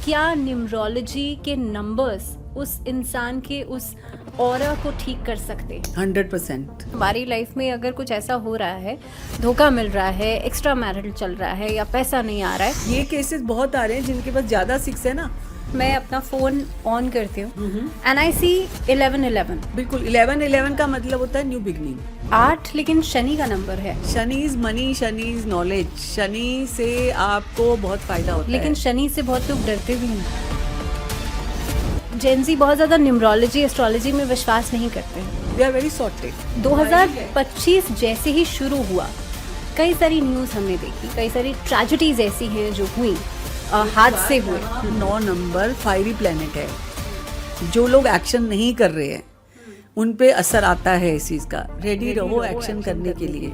क्या न्यूमरोलॉजी के नंबर्स उस इंसान के उस ऑरा को ठीक कर सकते हैं? 100%। हमारी लाइफ में अगर कुछ ऐसा हो रहा है, धोखा मिल रहा है, एक्स्ट्रा मैरिटल चल रहा है या पैसा नहीं आ रहा है, ये केसेस बहुत आ रहे हैं जिनके पास ज्यादा 6 है ना। मैं अपना फोन ऑन करती हूँ एंड आई सी 1111। बिल्कुल 1111 का मतलब होता है न्यू बिगनिंग। 8 लेकिन शनि का नंबर है। Shani is money, Shani is knowledge. Shani से आपको बहुत फायदा होता लेकिन है। शनि से बहुत लोग डरते भी हैं। जेंजी बहुत ज्यादा न्यूमरोलॉजी एस्ट्रोलॉजी में विश्वास नहीं करते हैं। दे आर वेरी सॉर्टेड। 2025 जैसे ही शुरू हुआ, कई सारी न्यूज हमने देखी, कई सारी ट्रेजेडीज ऐसी हैं जो हुई, हादसे हुए। 9 नंबर फायरी प्लेनेट है। जो लोग एक्शन नहीं कर रहे हैं उन पे असर आता है इस चीज का। रेडी रहो एक्शन करने के लिए।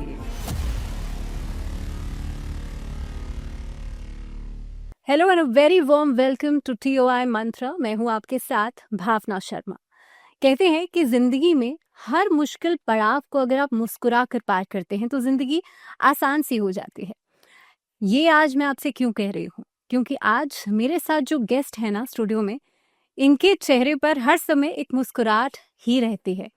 Hello and very warm welcome to TOI Mantra. मैं हूं आपके साथ भावना शर्मा। कहते हैं कि जिंदगी में हर मुश्किल पड़ाव को अगर आप मुस्कुरा कर पार करते हैं तो जिंदगी आसान सी हो जाती है। ये आज मैं आपसे क्यों कह रही हूँ, क्योंकि आज मेरे साथ जो गेस्ट है ना स्टूडियो में, इनके चेहरे पर हर समय एक मुस्कुराहट ही रहती है।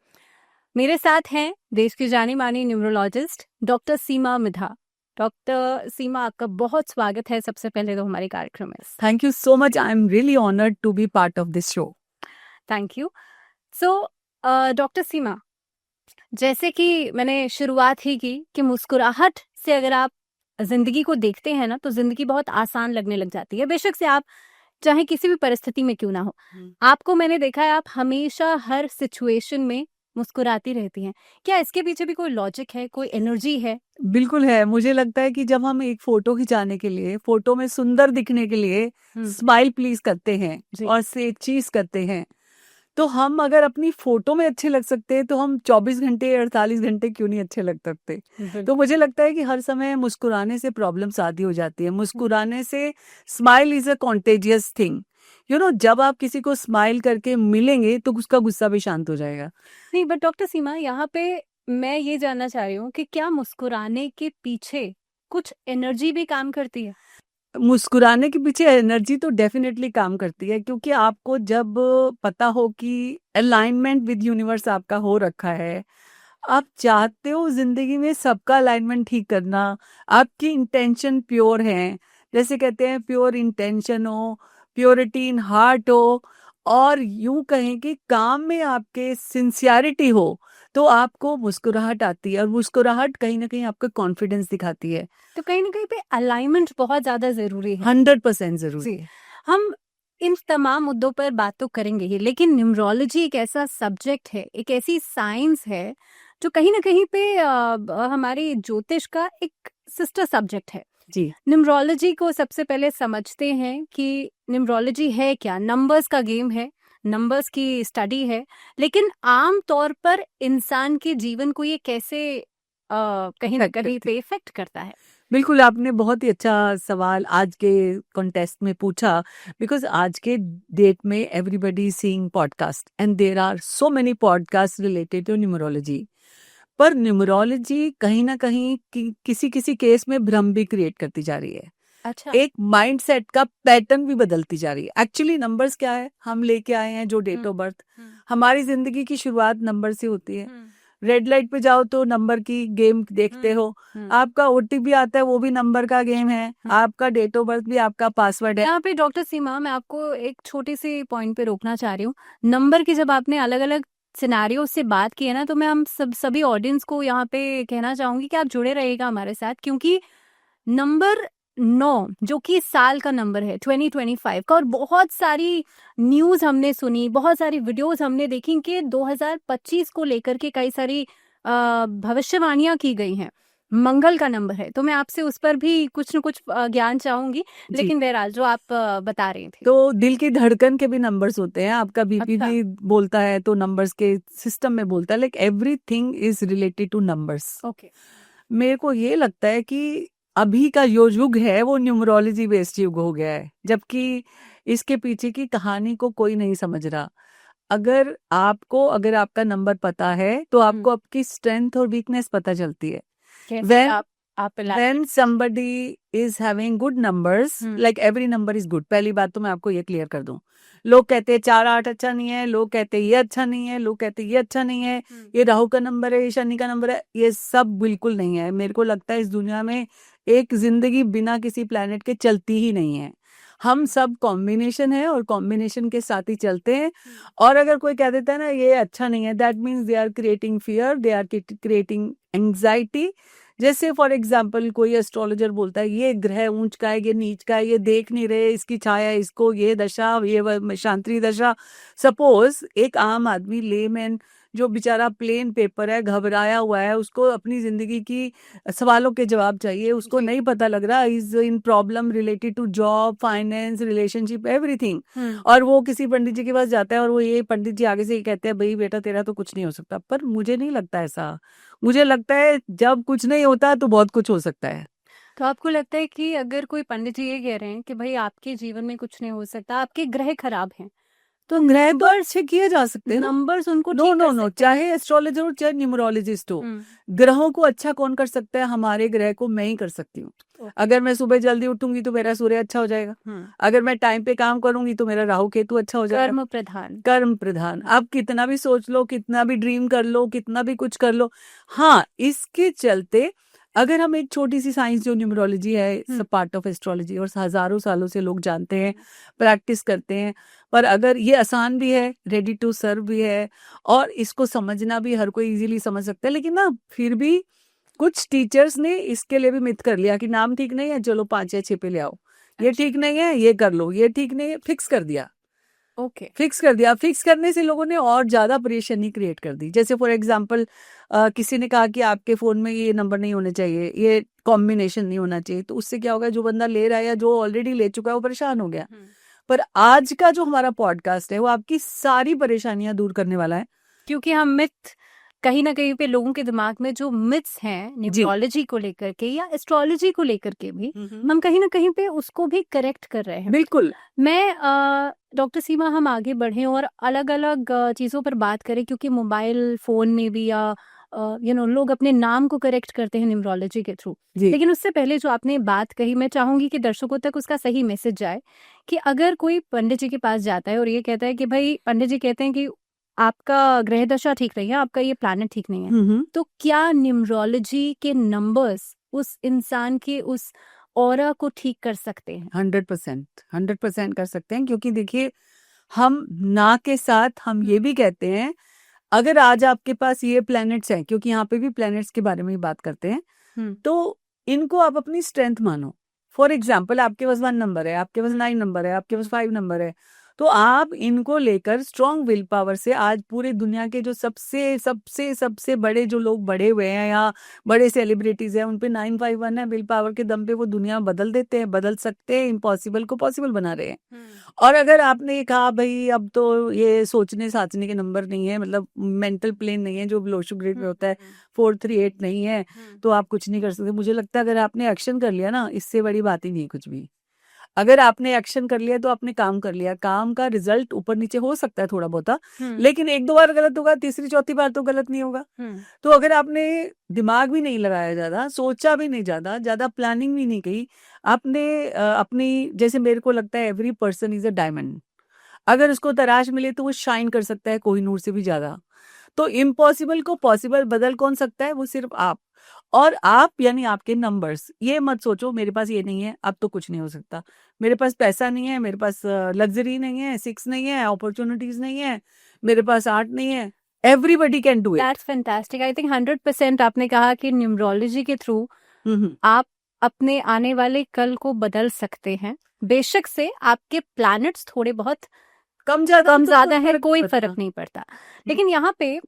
मेरे साथ हैं देश की जानी मानी न्यूमरोलॉजिस्ट डॉक्टर सीमा मिधा। डॉक्टर सीमा, आपका बहुत स्वागत है सबसे पहले तो हमारे कार्यक्रम में। Thank you so much. I am really honoured to be part of this show. Thank you. So doctor Seema, जैसे कि मैंने शुरुआत ही की कि मुस्कुराहट से अगर आप जिंदगी को देखते हैं ना तो जिंदगी बहुत आसान लगने लग जाती है। बेशक से आप चाहे किसी भी परिस्थिति में क्यों ना हो, आपको मैंने देखा है आप हमेशा हर सिचुएशन में मुस्कुराती रहती हैं। क्या इसके पीछे भी कोई लॉजिक है, कोई एनर्जी है? बिल्कुल है। मुझे लगता है कि जब हम एक फोटो खिंचाने के लिए, फोटो में सुंदर दिखने के लिए स्माइल प्लीज करते हैं और से चीज करते हैं, तो हम अगर अपनी फोटो में अच्छे लग सकते हैं तो हम 24 घंटे 48 घंटे क्यों नहीं अच्छे लग सकते। तो मुझे लगता है कि हर समय मुस्कुराने से प्रॉब्लम्स आती हो जाती है। मुस्कुराने से smile is a contagious thing. जब आप किसी को स्माइल करके मिलेंगे तो उसका गुस्सा भी शांत हो जाएगा। नहीं, बट डॉक्टर सीमा, यहाँ पे मैं ये जानना चाह रही हूँ कि क्या मुस्कुराने के पीछे कुछ एनर्जी भी काम करती है? मुस्कुराने के पीछे एनर्जी तो डेफिनेटली काम करती है, क्योंकि आपको जब पता हो कि अलाइनमेंट विद यूनिवर्स आपका हो रखा है, आप चाहते हो जिंदगी में सबका अलाइनमेंट ठीक करना, आपकी इंटेंशन प्योर है, जैसे कहते हैं प्योर इंटेंशन हो, प्योरिटी इन हार्ट हो, और यूं कहें कि काम में आपके सिंसियरिटी हो, तो आपको मुस्कुराहट आती है। और मुस्कुराहट कहीं ना कहीं आपका कॉन्फिडेंस दिखाती है। तो कहीं ना कहीं पे अलाइनमेंट बहुत ज्यादा जरूरी है। 100% जरूरी है। हम इन तमाम मुद्दों पर बात तो करेंगे ही, लेकिन न्यूमरोलॉजी एक ऐसा सब्जेक्ट है, एक ऐसी साइंस है जो कहीं ना कहीं पे हमारी ज्योतिष का एक सिस्टर सब्जेक्ट है। जी, न्यूमरोलॉजी को सबसे पहले समझते हैं कि न्यूमरोलॉजी है क्या। नंबर्स का गेम है, नंबर्स की स्टडी है, लेकिन आम तौर पर इंसान के जीवन को ये कैसे कहीं ना कहीं पे इफेक्ट करता है? बिल्कुल आपने बहुत ही अच्छा सवाल आज के कॉन्टेस्ट में पूछा। बिकॉज आज के डेट में everybody seeing podcast and there are so many podcast related to numerology. पर न्यूमरोलॉजी कहीं ना कहीं किसी किसी केस में भ्रम भी क्रिएट करती जा रही है। अच्छा। एक माइंडसेट का पैटर्न भी बदलती जा रही है। एक्चुअली नंबर्स क्या है, हम लेके आए हैं जो डेट ऑफ बर्थ। हमारी जिंदगी की शुरुआत नंबर से होती है। रेड लाइट पे जाओ तो नंबर की गेम देखते हो। आपका OTP आता है, वो भी नंबर का गेम है। आपका डेट ऑफ बर्थ भी आपका पासवर्ड है। यहाँ पे डॉक्टर सीमा, मैं आपको एक छोटी सी पॉइंट पे रोकना चाह रही हूँ। नंबर की जब आपने अलग अलग सिनेरियो से बात की है ना, तो मैं हम सभी ऑडियंस को यहाँ पे कहना चाहूंगी कि आप जुड़े रहिएगा हमारे साथ, क्योंकि नंबर 9 जो कि साल का नंबर है 2025 का, और बहुत सारी न्यूज हमने सुनी, बहुत सारी वीडियोस हमने देखी कि 2025 को लेकर के कई सारी भविष्यवाणियां की गई हैं। मंगल का नंबर है, तो मैं आपसे उस पर भी कुछ न कुछ ज्ञान चाहूंगी। लेकिन बहरहाल जो आप बता रहे थे, तो दिल की धड़कन के भी नंबर्स होते हैं। आपका बीपी अच्छा। भी बोलता है तो नंबर्स के सिस्टम में बोलता है। Like everything is related two numbers. Okay. मेरे को ये लगता है कि अभी का जो युग है वो न्यूमरोलॉजी बेस्ड युग हो गया है, जबकि इसके पीछे की कहानी को कोई नहीं समझ रहा। अगर आपका नंबर पता है तो आपको आपकी स्ट्रेंथ और वीकनेस पता चलती है। कैसे आप When somebody is having good numbers, like every number is good. पहली बात तो मैं आपको ये क्लियर कर दूं, लोग कहते हैं 4-8 अच्छा नहीं है, लोग कहते हैं ये अच्छा नहीं है, लोग कहते हैं ये अच्छा नहीं है, ये राहु का नंबर है, ये शनि का नंबर है, ये सब बिल्कुल नहीं है। मेरे को लगता है इस दुनिया में एक जिंदगी बिना किसी प्लेनेट के चलती ही नहीं है। हम सब कॉम्बिनेशन है और कॉम्बिनेशन के साथ ही चलते हैं। और अगर कोई कह देता है ना ये अच्छा नहीं है, that means they are creating fear, they are creating anxiety. जैसे फॉर एग्जाम्पल कोई एस्ट्रोलॉजर बोलता है ये ग्रह ऊंच का है, ये नीच का है, ये देख नहीं रहे, इसकी छाया, इसको ये दशा, ये शांति दशा। सपोज एक आम आदमी लेमैन जो बेचारा प्लेन पेपर है, घबराया हुआ है, उसको अपनी जिंदगी की सवालों के जवाब चाहिए, उसको नहीं पता लग रहा, is in problem related to job, finance, relationship, everything, और वो किसी पंडित जी के पास जाता है और वो ये पंडित जी आगे से ये कहते हैं भाई बेटा तेरा तो कुछ नहीं हो सकता। पर मुझे नहीं लगता ऐसा। मुझे लगता है जब कुछ नहीं होता तो बहुत कुछ हो सकता है। तो आपको लगता है कि अगर कोई पंडित जी ये कह रहे हैं कि भाई आपके जीवन में कुछ नहीं हो सकता, आपके ग्रह खराब हैं, तो ग्रह तो अच्छे किए जा सकते हैं ना। नंबर्स उनको नो ठीक नो कर नो, सकते हैं। चाहे एस्ट्रोलॉजर हो चाहे न्यूमरोलॉजिस्ट हो, हम्म। ग्रहों को अच्छा कौन कर सकता है? हमारे ग्रह को मैं ही कर सकती हूँ। अगर मैं सुबह जल्दी उठूंगी तो मेरा सूर्य अच्छा हो जाएगा, अगर मैं टाइम पे काम करूंगी तो मेरा राहु केतु अच्छा हो जाएगा। कर्म प्रधान। कर्म प्रधान। आप कितना भी सोच लो, कितना भी ड्रीम कर लो, कितना भी कुछ कर लो, हाँ इसके चलते अगर हम एक छोटी सी साइंस जो न्यूमरोलॉजी है, सब पार्ट ऑफ एस्ट्रोलॉजी, और हजारों सालों से लोग जानते हैं, प्रैक्टिस करते हैं, पर अगर ये आसान भी है, रेडी टू सर्व भी है, और इसको समझना भी हर कोई इजीली समझ सकता है, लेकिन ना फिर भी कुछ टीचर्स ने इसके लिए भी मिथ कर लिया कि नाम ठीक नहीं है, चलो 5 या 6 पे ले आओ, ये ठीक नहीं है ये कर लो, ये ठीक नहीं है, फिक्स कर दिया। ओके, फिक्स कर दिया। फिक्स करने से लोगों ने और ज्यादा परेशानी क्रिएट कर दी। जैसे फॉर एग्जांपल किसी ने कहा कि आपके फोन में ये नंबर नहीं होने चाहिए, ये कॉम्बिनेशन नहीं होना चाहिए, तो उससे क्या होगा, जो बंदा ले रहा है या जो ऑलरेडी ले चुका है वो परेशान हो गया। पर आज का जो हमारा पॉडकास्ट है वो आपकी सारी परेशानियां दूर करने वाला है, क्योंकि हम मिथ कहीं ना कहीं पे लोगों के दिमाग में जो मिथ्स हैं न्यूमरोलॉजी को लेकर के या एस्ट्रोलॉजी को लेकर के भी, हम कहीं ना कहीं पे उसको भी करेक्ट कर रहे हैं। बिल्कुल। मैं डॉक्टर सीमा, हम आगे बढ़ें और अलग अलग चीज़ों पर बात करें, क्योंकि मोबाइल फ़ोन में भी या लोग अपने नाम को करेक्ट करते हैं न्यूमरोलॉजी के थ्रू। लेकिन उससे पहले जो आपने बात कही, मैं चाहूंगी कि दर्शकों तक उसका सही मैसेज जाए कि अगर कोई पंडित जी के पास जाता है और ये कहता है कि भाई, पंडित जी कहते हैं कि आपका ग्रह दशा ठीक नहीं है, आपका ये प्लैनेट ठीक नहीं है, तो क्या न्यूमरोलॉजी के नंबर्स उस इंसान के उस ऑरा को ठीक कर सकते हैं? 100% कर सकते हैं, क्योंकि देखिए हम ना के साथ हम ये भी कहते हैं, अगर आज आपके पास ये प्लैनेट्स हैं, क्योंकि यहाँ पे भी प्लैनेट्स के बारे में ही बात करते हैं, तो इनको आप अपनी स्ट्रेंथ मानो। फॉर एग्जाम्पल आपके पास 1 नंबर है, आपके पास 9 नंबर है, आपके पास 5 नंबर है, तो आप इनको लेकर स्ट्रॉन्ग विल पावर से आज पूरे दुनिया के जो सबसे सबसे सबसे बड़े जो लोग बढ़े हुए हैं या बड़े सेलिब्रिटीज हैं, उन पे 951 है, विल पावर के दम पे वो दुनिया बदल देते हैं, बदल सकते हैं, इम्पॉसिबल को पॉसिबल बना रहे हैं। और अगर आपने कहा भाई अब तो ये सोचने साचने के नंबर नहीं है, मतलब मेंटल प्लेन नहीं है जो लोशो ग्रेड में होता है, 438 नहीं है, तो आप कुछ नहीं कर सकते। मुझे लगता है अगर आपने एक्शन कर लिया ना, इससे बड़ी बात ही नहीं कुछ भी। अगर आपने एक्शन कर लिया तो आपने काम कर लिया। काम का रिजल्ट ऊपर नीचे हो सकता है थोड़ा बहुता, लेकिन 1-2 बार गलत होगा, तीसरी चौथी बार तो गलत नहीं होगा। तो अगर आपने दिमाग भी नहीं लगाया, ज्यादा सोचा भी नहीं, ज्यादा प्लानिंग भी नहीं की, आपने अपनी, जैसे मेरे को लगता है every person is a diamond, अगर उसको तराश मिले तो वो शाइन कर सकता है कोहिनूर से भी ज्यादा। तो इम्पॉसिबल को पॉसिबल बदल कौन सकता है? वो सिर्फ आप। और आप यानी आपके नंबर्स। ये मत सोचो मेरे पास ये नहीं है अब तो कुछ नहीं हो सकता, मेरे पास पैसा नहीं है, मेरे पास लग्जरी नहीं है, 6 नहीं है, अपॉर्चुनिटीज नहीं है, मेरे पास आर्ट नहीं है। Everybody can do it. That's fantastic. I think 100% आपने कहा कि न्यूमरोलॉजी के थ्रू आप अपने आने वाले कल को बदल सकते हैं। बेशक से आपके प्लैनेट्स थोड़े बहुत कम ज्यादा है, कोई फर्क नहीं पड़ता। लेकिन यहाँ पे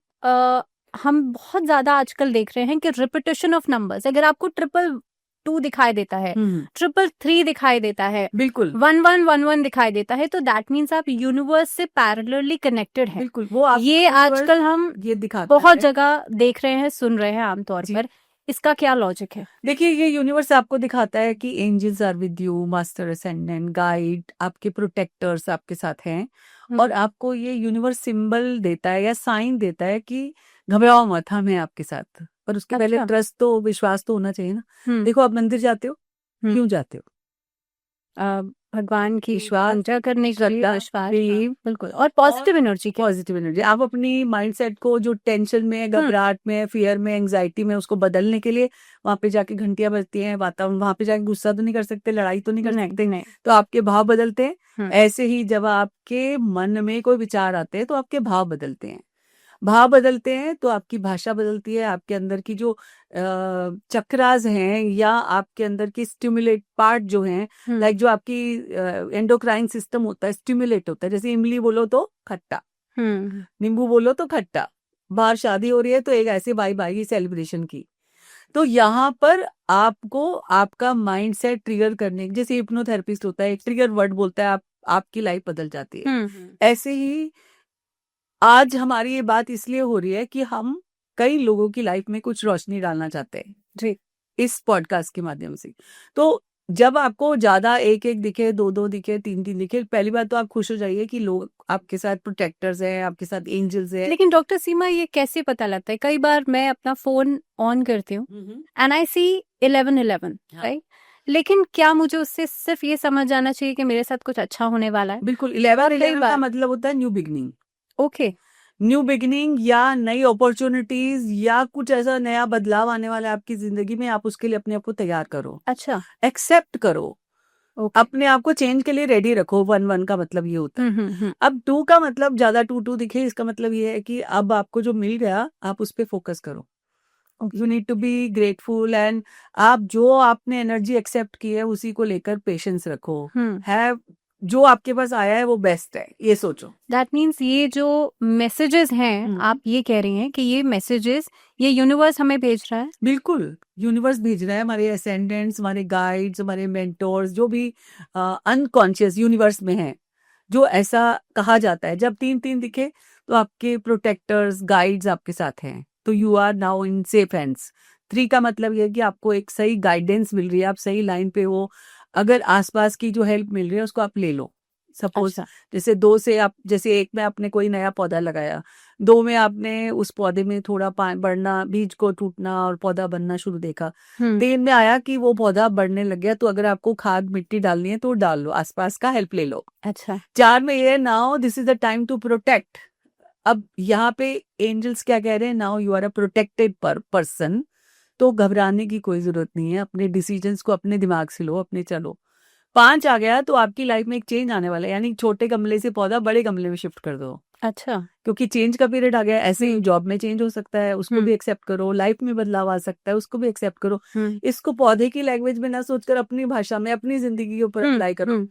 हम बहुत ज्यादा आजकल देख रहे हैं कि रिपीटेशन ऑफ नंबर्स, अगर आपको 222 दिखाई देता है, 333 दिखाई देता है, बिल्कुल 1111 दिखाई देता है, तो दैट मीन्स आप यूनिवर्स से पैरेलली कनेक्टेड है। बिल्कुल, वो ये आजकल हम ये दिखाता बहुत है। जगह देख रहे हैं, सुन रहे हैं आमतौर पर। इसका क्या लॉजिक है? देखिए, ये यूनिवर्स आपको दिखाता है कि angels are with you, master ascendant guide, आपके प्रोटेक्टर्स आपके साथ हैं, और आपको ये यूनिवर्स सिंबल देता है या साइन देता है कि घबराओ मत, हम हैं आपके साथ। पर उसके पहले अच्छा। ट्रस्ट तो, विश्वास तो होना चाहिए ना। हम्म देखो, आप मंदिर जाते हो, हम्म। क्यों जाते हो? भगवान की विश्वास, पूजा करने के लिए, श्रद्धा, विश्वास, हाँ, प्रेम बिल्कुल, और पॉजिटिव एनर्जी के। Positive energy. आप अपनी माइंडसेट को जो टेंशन में, घबराहट में, फियर में, एंजाइटी में, उसको बदलने के लिए वहां पे जाके घंटियां बजती हैं, वातावरण, वहां पे जाके गुस्सा तो नहीं कर सकते, लड़ाई तो नहीं कर नहीं सकते, नहीं। तो आपके भाव बदलते हैं। हम्म ऐसे ही जब आपके मन में कोई विचार आते हैं तो आपके भाव बदलते हैं। भाव बदलते हैं तो आपकी भाषा बदलती है, आपके अंदर की जो चक्रास हैं या आपके अंदर की स्टिमुलेट पार्ट जो हैं, लाइक जो आपकी एंडोक्राइन सिस्टम होता है, स्टिमुलेट होता है। जैसे इमली बोलो तो खट्टा, नींबू बोलो तो खट्टा, बाहर शादी हो रही है तो एक ऐसे बाई बाई की सेलिब्रेशन की। तो यहाँ पर आपको आपका माइंड सेट ट्रिगर करने, जैसे हिप्नोथेरेपिस्ट होता है, एक ट्रिगर वर्ड बोलता है, आपकी लाइफ बदल जाती है। ऐसे ही आज हमारी ये बात इसलिए हो रही है कि हम कई लोगों की लाइफ में कुछ रोशनी डालना चाहते हैं जी। इस पॉडकास्ट के माध्यम से। तो जब आपको ज्यादा एक एक दिखे, दो दो दिखे, तीन तीन दिखे, पहली बात तो आप खुश हो जाइए कि लोग आपके साथ प्रोटेक्टर्स हैं, आपके साथ एंजल्स हैं। लेकिन डॉक्टर सीमा, ये कैसे पता लगता है? कई बार मैं अपना फोन ऑन करती हूँ एंड आई सी 1111, राइट? लेकिन क्या मुझे उससे सिर्फ ये समझ जाना चाहिए कि मेरे साथ कुछ अच्छा होने वाला है? बिल्कुल, 11 कई का बार मतलब होता है new beginning. Okay. New beginning या नई अपॉर्चुनिटीज या कुछ ऐसा नया बदलाव आने वाला है आपकी जिंदगी में, आप उसके लिए अपने आप को तैयार करो, अच्छा। एक्सेप्ट करो, ओके। अपने आप को चेंज के लिए रेडी रखो। 1 का मतलब ये होता है। अब 2 का मतलब ज्यादा 2 दिखे, इसका मतलब ये है कि अब आपको जो मिल गया आप उस पर फोकस करो। You need to be grateful and आप जो आपने एनर्जी एक्सेप्ट की है उसी को लेकर पेशेंस रखो। है जो आपके पास आया है वो बेस्ट है, ये सोचो। दैट मीन्स ये जो मैसेजेस हैं, आप ये कह रही हैं कि ये मैसेजेस ये यूनिवर्स हमें भेज रहा है? बिल्कुल, यूनिवर्स भेज रहा है, हमारे असेंडेंट्स, हमारे गाइड्स, हमारे मेंटोर्स, जो भी अनकॉन्शियस यूनिवर्स में हैं, जो ऐसा कहा जाता है। जब 3 दिखे तो आपके प्रोटेक्टर्स, गाइड्स आपके साथ हैं, तो you are now in safe hands. 3 का मतलब ये है कि आपको एक सही गाइडेंस मिल रही है, आप सही लाइन पे हो। अगर आसपास की जो हेल्प मिल रही है उसको आप ले लो। सपोज अच्छा। जैसे 2 से आप, जैसे 1 में आपने कोई नया पौधा लगाया, 2 में आपने उस पौधे में थोड़ा बढ़ना, बीज को टूटना और पौधा बनना शुरू देखा। 3 में आया कि वो पौधा बढ़ने लग गया, तो अगर आपको खाद मिट्टी डालनी है तो डाल लो, आसपास का हेल्प ले लो। अच्छा। 4 में ये, now this is the time to protect. अब यहाँ पे एंजल्स क्या कह रहे हैं, now you are a protected person, तो घबराने की कोई जरूरत नहीं है। अपने डिसीजंस को अपने दिमाग से लो, अपने चलो। 5 आ गया तो आपकी लाइफ में एक चेंज आने वाला है, यानी छोटे गमले से पौधा बड़े गमले में शिफ्ट कर दो। अच्छा। क्योंकि चेंज का पीरियड आ गया। ऐसे ही जॉब में चेंज हो सकता है, उसको भी एक्सेप्ट करो। लाइफ में बदलाव आ सकता है, उसको भी एक्सेप्ट करो। इसको पौधे की लैंग्वेज में ना सोचकर अपनी भाषा में, अपनी जिंदगी के ऊपर अप्लाई करो।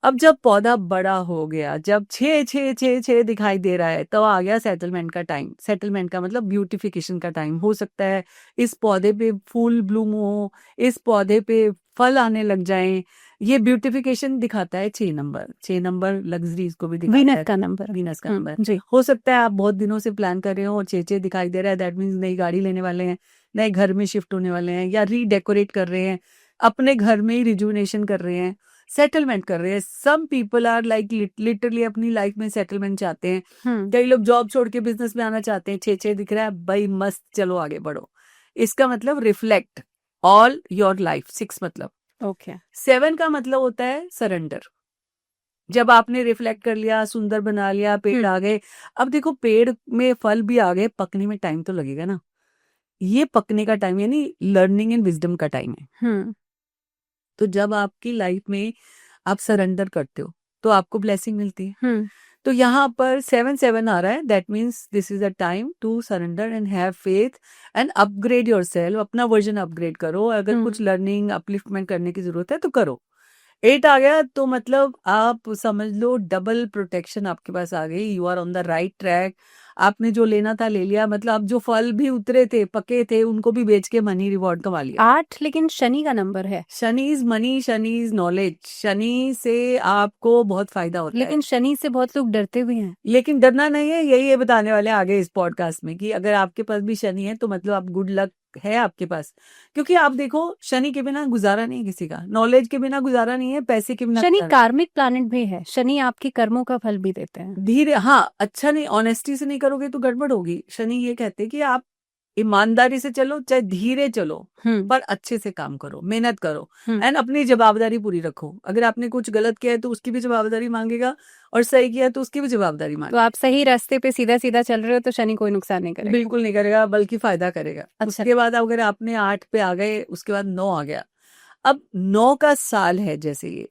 अब जब पौधा बड़ा हो गया, जब 6 दिखाई दे रहा है, तो आ गया सेटलमेंट का टाइम। सेटलमेंट का मतलब ब्यूटिफिकेशन का टाइम। हो सकता है इस पौधे पे फूल ब्लूम हो, इस पौधे पे फल आने लग जाएं। ये ब्यूटिफिकेशन दिखाता है 6 नंबर। 6 नंबर लग्जरीज को भी दिखाता है, वीनस का नंबर। वीनस का नंबर। जी। हो सकता है आप बहुत दिनों से प्लान कर रहे हो और 6 दिखाई दे रहा है, दैट मीन्स नई गाड़ी लेने वाले हैं, नए घर में शिफ्ट होने वाले हैं, या रीडेकोरेट कर रहे हैं, अपने घर में ही रिजुविनेशन कर रहे हैं, सेटलमेंट कर रहे हैं। Some people are like literally अपनी लाइफ में सेटलमेंट चाहते हैं। कई लोग जॉब छोड़ के बिजनेस में आना चाहते हैं। 6 दिख रहा है, भाई मस्त, चलो आगे बढ़ो। इसका मतलब रिफ्लेक्ट ऑल योर लाइफ। 6 मतलब ओके। 7 का मतलब होता है सरेंडर। जब आपने रिफ्लेक्ट कर लिया, सुंदर बना लिया, पेड़ आ गए। अब देखो, पेड़ में फल भी आ गए, पकने में टाइम तो लगेगा ना। ये पकने का टाइम यानी लर्निंग एंड विजडम का टाइम है। तो जब आपकी लाइफ में आप सरेंडर करते हो तो आपको ब्लेसिंग मिलती है। तो यहाँ पर 7 आ रहा है, that means this is a time to surrender and have faith and upgrade yourself. अपना वर्जन अपग्रेड करो। अगर कुछ लर्निंग, अपलिफ्टमेंट करने की जरूरत है तो करो। 8 आ गया तो मतलब आप समझ लो डबल प्रोटेक्शन आपके पास आ गई। You are on the right track. आपने जो लेना था ले लिया। मतलब अब जो फल भी उतरे थे, पके थे, उनको भी बेच के मनी रिवॉर्ड कमा लिया। 8 लेकिन शनि का नंबर है। Shani is money, Shani is knowledge. Shani से आपको बहुत फायदा होता है। लेकिन शनि से बहुत लोग डरते भी हैं। लेकिन डरना नहीं है, यही बताने वाले आगे इस पॉडकास्ट में कि अगर आपके पास भी शनि है तो मतलब आप गुड लक है आपके पास। क्योंकि आप देखो, शनि के बिना गुजारा नहीं है किसी का, नॉलेज के बिना गुजारा नहीं है, पैसे के बिना शनि गुजारा कार्मिक प्लैनेट भी है। शनि आपके कर्मों का फल भी देते हैं। धीरे, हाँ, अच्छा नहीं, ऑनेस्टी से नहीं करोगे तो गड़बड़ होगी। शनि ये कहते हैं कि आप ईमानदारी से चलो, चाहे धीरे चलो, पर अच्छे से काम करो, मेहनत करो एंड अपनी जवाबदारी पूरी रखो। अगर आपने कुछ गलत किया है तो उसकी भी जवाबदारी मांगेगा, और सही किया तो उसकी भी जवाबदारी तो मांगेगा। आप सही रास्ते पे सीधा सीधा चल रहे हो तो शनि कोई नुकसान नहीं करेगा। बिल्कुल नहीं करेगा, बल्कि फायदा करेगा। अच्छा। उसके बाद अगर आपने 8 पे आ गए, उसके बाद 9 आ गया, अब 9 का साल है, जैसे ये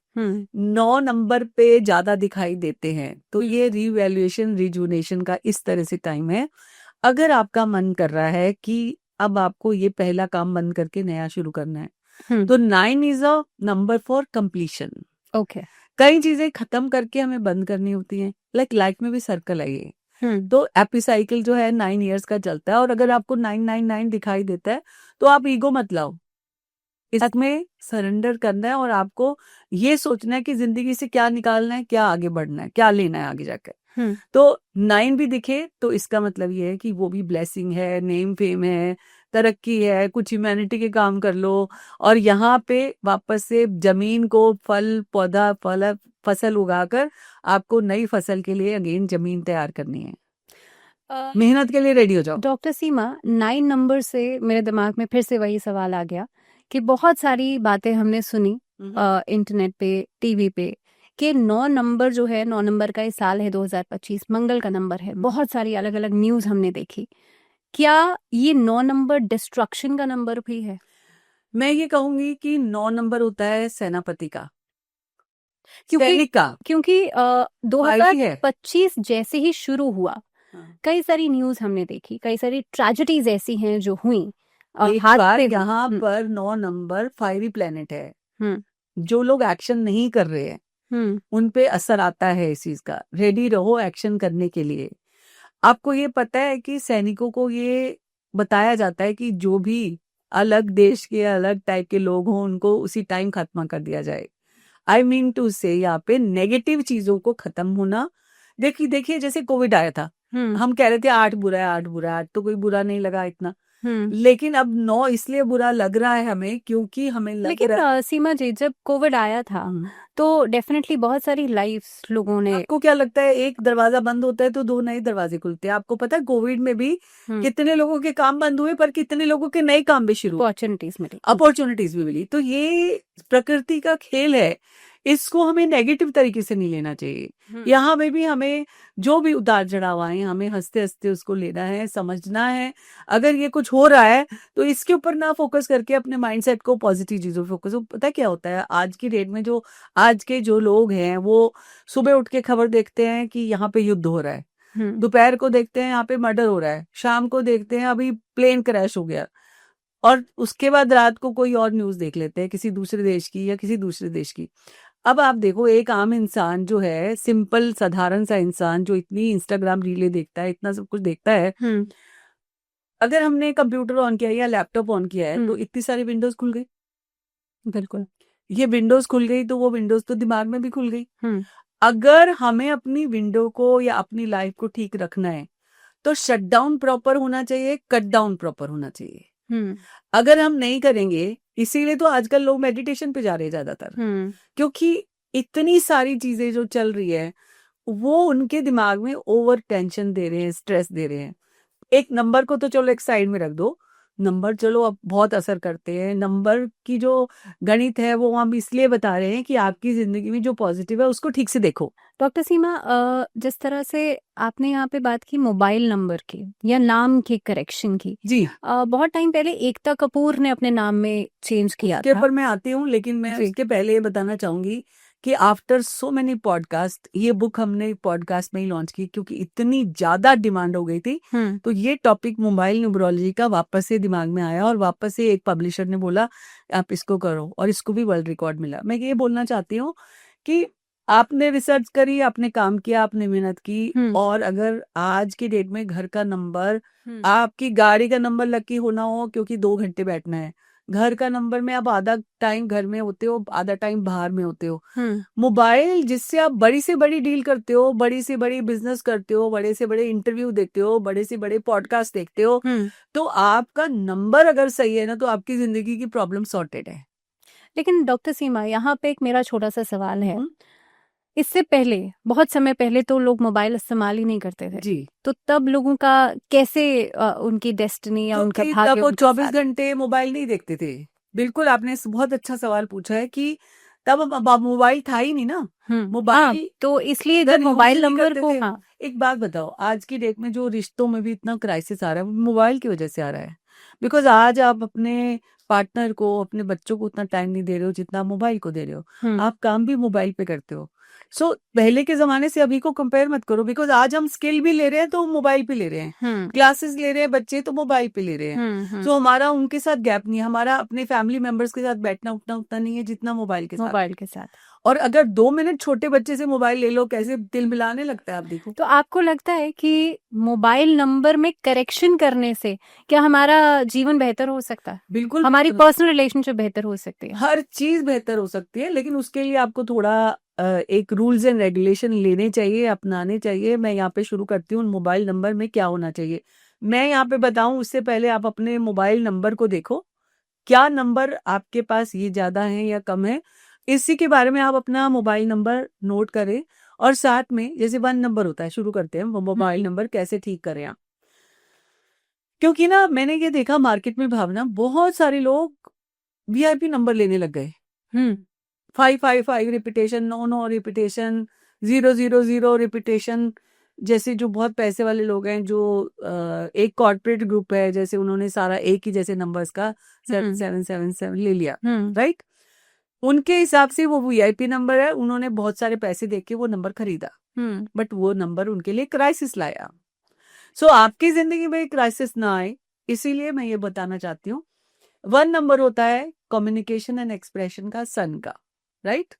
9 नंबर पे ज्यादा दिखाई देते हैं, तो ये रिवैल्यूएशन रिजुनेशन का इस तरह से टाइम है। अगर आपका मन कर रहा है कि अब आपको ये पहला काम बंद करके नया शुरू करना है, तो 9 is a number for completion. Okay. कई चीजें खत्म करके हमें बंद करनी होती हैं, लाइफ में भी सर्कल है ये। तो एपी साइकिल जो है 9 इयर्स का चलता है, और अगर आपको 999 दिखाई देता है तो आप ईगो मत लाओ, इसमें सरेंडर करना है और आपको ये सोचना है कि जिंदगी से क्या निकालना है, क्या आगे बढ़ना है, क्या लेना है आगे जाकर। तो 9 भी दिखे तो इसका मतलब ये है कि वो भी ब्लेसिंग है, नेम फेम है, तरक्की है, कुछ ह्यूमैनिटी के काम कर लो, और यहाँ पे वापस से जमीन को फल पौधा फसल उगाकर आपको नई फसल के लिए अगेन जमीन तैयार करनी है। मेहनत के लिए रेडी हो जाओ। डॉक्टर सीमा, 9 नंबर से मेरे दिमाग में फिर से वही सवाल आ गया कि बहुत सारी बातें हमने सुनी इंटरनेट पे, टीवी पे, कि 9 नंबर जो है, 9 नंबर का ये साल है 2025, मंगल का नंबर है। बहुत सारी अलग अलग न्यूज हमने देखी। क्या ये 9 नंबर डिस्ट्रक्शन का नंबर भी है? मैं ये कहूंगी कि 9 नंबर होता है सेनापति का, क्योंकि सैनिक का। क्योंकि फाइटी है। 2025 जैसे ही शुरू हुआ, कई सारी न्यूज हमने देखी, कई सारी ट्रेजेडीज ऐसी हैं जो हुई। एक बार यहाँ पर 9 नंबर फायरी प्लेनेट है। जो लोग एक्शन नहीं कर रहे हैं उन पे असर आता है इस चीज का। रेडी रहो एक्शन करने के लिए। आपको ये पता है कि सैनिकों को ये बताया जाता है कि जो भी अलग देश के अलग टाइप के लोग हों उनको उसी टाइम खत्म कर दिया जाए। आई मीन टू से यहाँ पे नेगेटिव चीजों को खत्म होना। देखिए जैसे कोविड आया था, हम कह रहे थे 8 बुरा है, 8 बुरा है, 8 तो कोई बुरा नहीं लगा इतना, लेकिन अब 9 इसलिए बुरा लग रहा है हमें क्योंकि हमें लग रहा है। सीमा जी, जब कोविड आया था तो डेफिनेटली बहुत सारी लाइफ्स लोगों ने। आपको क्या लगता है एक दरवाजा बंद होता है तो 2 नए दरवाजे खुलते हैं? आपको पता है कोविड में भी कितने लोगों के काम बंद हुए पर कितने लोगों के नए काम भी शुरू, अपॉर्चुनिटीज भी मिली। तो ये प्रकृति का खेल है, इसको हमें नेगेटिव तरीके से नहीं लेना चाहिए। यहाँ में भी हमें जो भी उतार चढ़ाव आए हमें हंसते हंसते उसको लेना है, समझना है। अगर ये कुछ हो रहा है तो इसके ऊपर ना फोकस करके अपने माइंडसेट को पॉजिटिव चीजों पे फोकस। पता है क्या होता है आज की डेट में, जो आज के जो लोग हैं वो सुबह उठ के खबर देखते हैं कि यहाँ पे युद्ध हो रहा है, दोपहर को देखते हैं यहाँ पे मर्डर हो रहा है, शाम को देखते हैं अभी प्लेन क्रैश हो गया, और उसके बाद रात को कोई और न्यूज देख लेते हैं किसी दूसरे देश की या किसी दूसरे देश की। अब आप देखो एक आम इंसान जो है, सिंपल साधारण सा इंसान जो इतनी इंस्टाग्राम रीलें देखता है, इतना सब कुछ देखता है, अगर हमने कंप्यूटर ऑन किया या लैपटॉप ऑन किया है तो इतनी सारी विंडोज खुल गई। बिल्कुल, ये विंडोज खुल गई तो वो विंडोज तो दिमाग में भी खुल गई। अगर हमें अपनी विंडो को या अपनी लाइफ को ठीक रखना है तो शट डाउन प्रॉपर होना चाहिए, कट डाउन प्रॉपर होना चाहिए। अगर हम नहीं करेंगे, इसीलिए तो आजकल लोग मेडिटेशन पे जा रहे हैं ज्यादातर, क्योंकि इतनी सारी चीजें जो चल रही है वो उनके दिमाग में ओवर टेंशन दे रहे हैं, स्ट्रेस दे रहे हैं। एक नंबर को तो चलो एक साइड में रख दो, नंबर चलो अब बहुत असर करते हैं। नंबर की जो गणित है वो हम इसलिए बता रहे हैं कि आपकी जिंदगी में जो पॉजिटिव है उसको ठीक से देखो। डॉक्टर सीमा, जिस तरह से आपने यहाँ पे बात की मोबाइल नंबर की या नाम के करेक्शन की, जी बहुत टाइम पहले एकता कपूर ने अपने नाम में चेंज किया उसके था। ऊपर मैं आती हूँ, लेकिन मैं उसके पहले ये बताना चाहूंगी कि आफ्टर सो मेनी पॉडकास्ट, ये बुक हमने पॉडकास्ट में ही लॉन्च की क्योंकि इतनी ज्यादा डिमांड हो गई थी। तो ये टॉपिक मोबाइल न्यूमरोलॉजी का वापस से दिमाग में आया और वापस से एक पब्लिशर ने बोला आप इसको करो, और इसको भी वर्ल्ड रिकॉर्ड मिला। मैं ये बोलना चाहती हूँ कि आपने रिसर्च करी, आपने काम किया, आपने मेहनत की, और अगर आज की डेट में घर का नंबर, आपकी गाड़ी का नंबर लकी होना हो क्योंकि 2 घंटे बैठना है, घर का नंबर में आप आधा टाइम घर में होते हो, आधा टाइम बाहर में होते हो। मोबाइल जिससे आप बड़ी से बड़ी डील करते हो, बड़ी से बड़ी बिजनेस करते हो, बड़े से बड़े इंटरव्यू देते हो, बड़े से बड़े पॉडकास्ट देखते हो, तो आपका नंबर अगर सही है ना तो आपकी जिंदगी की प्रॉब्लम सॉर्टेड है। लेकिन डॉक्टर सीमा, यहाँ पे एक मेरा छोटा सा सवाल है इससे पहले बहुत समय पहले तो लोग मोबाइल इस्तेमाल ही नहीं करते थे, जी, तो तब लोगों का कैसे उनकी डेस्टिनी या उनका क्योंकि भाग्य तब वो उनके 24 साथ? घंटे मोबाइल नहीं देखते थे। बिल्कुल, आपने बहुत अच्छा सवाल पूछा है कि तब मोबाइल था ही नहीं ना। हाँ, मोबाइल तो इसलिए जब इधर यूज ही मोबाइल नहीं नंबर करते को, थे। हाँ, एक बात बताओ, आज की डेट में जो रिश्तों में भी इतना क्राइसिस आ रहा है, वो मोबाइल की वजह से आ रहा है। बिकॉज आज आप अपने पार्टनर को, अपने बच्चों को उतना टाइम नहीं दे रहे हो जितना आप मोबाइल को दे रहे हो। आप काम भी मोबाइल पे करते हो। सो पहले के जमाने से अभी को कंपेयर मत करो, बिकॉज आज हम स्किल भी ले रहे हैं तो मोबाइल पे ले रहे हैं, क्लासेस ले रहे हैं बच्चे तो मोबाइल पे ले रहे हैं। सो हमारा उनके साथ गैप नहीं है, हमारा अपने फैमिली मेंबर्स के साथ बैठना उठना उतना नहीं है जितना मोबाइल के साथ। मोबाइल के साथ। और अगर 2 मिनट छोटे बच्चे से मोबाइल ले लो, कैसे दिल मिलाने लगता है, आप देखो। तो आपको लगता है कि मोबाइल नंबर में करेक्शन करने से क्या हमारा जीवन बेहतर हो सकता है? बिल्कुल हमारी बेहतर- पर्सनल रिलेशनशिप बेहतर हो सकती है? हर चीज बेहतर हो सकती है, लेकिन उसके लिए आपको थोड़ा एक रूल्स एंड रेगुलेशन लेने चाहिए, अपनाने चाहिए। मैं यहाँ पे शुरू करती हूँ मोबाइल नंबर में क्या होना चाहिए। मैं यहाँ पे बताऊं उससे पहले आप अपने मोबाइल नंबर को देखो, क्या नंबर आपके पास ये ज्यादा है या कम है। इसी के बारे में आप अपना मोबाइल नंबर नोट करें, और साथ में जैसे 1 नंबर होता है, शुरू करते हैं वो मोबाइल नंबर कैसे ठीक करें आप। क्योंकि ना मैंने ये देखा मार्केट में, भावना, बहुत सारे लोग वीआईपी नंबर लेने लग गए। 555 रिपीटेशन, 9 रिपीटेशन, 000 रिपीटेशन। जैसे जो बहुत पैसे वाले लोग हैं, जो एक कॉर्पोरेट ग्रुप है, जैसे उन्होंने सारा एक ही जैसे नंबर्स का 7777 ले लिया, राइट। उनके हिसाब से वो वीआईपी नंबर है, उन्होंने बहुत सारे पैसे देके वो नंबर खरीदा, बट वो नंबर उनके लिए क्राइसिस लाया। सो आपकी जिंदगी में क्राइसिस ना आए, इसीलिए मैं ये बताना चाहती हूँ। 1 नंबर होता है कम्युनिकेशन एंड एक्सप्रेशन का, सन का, राइट।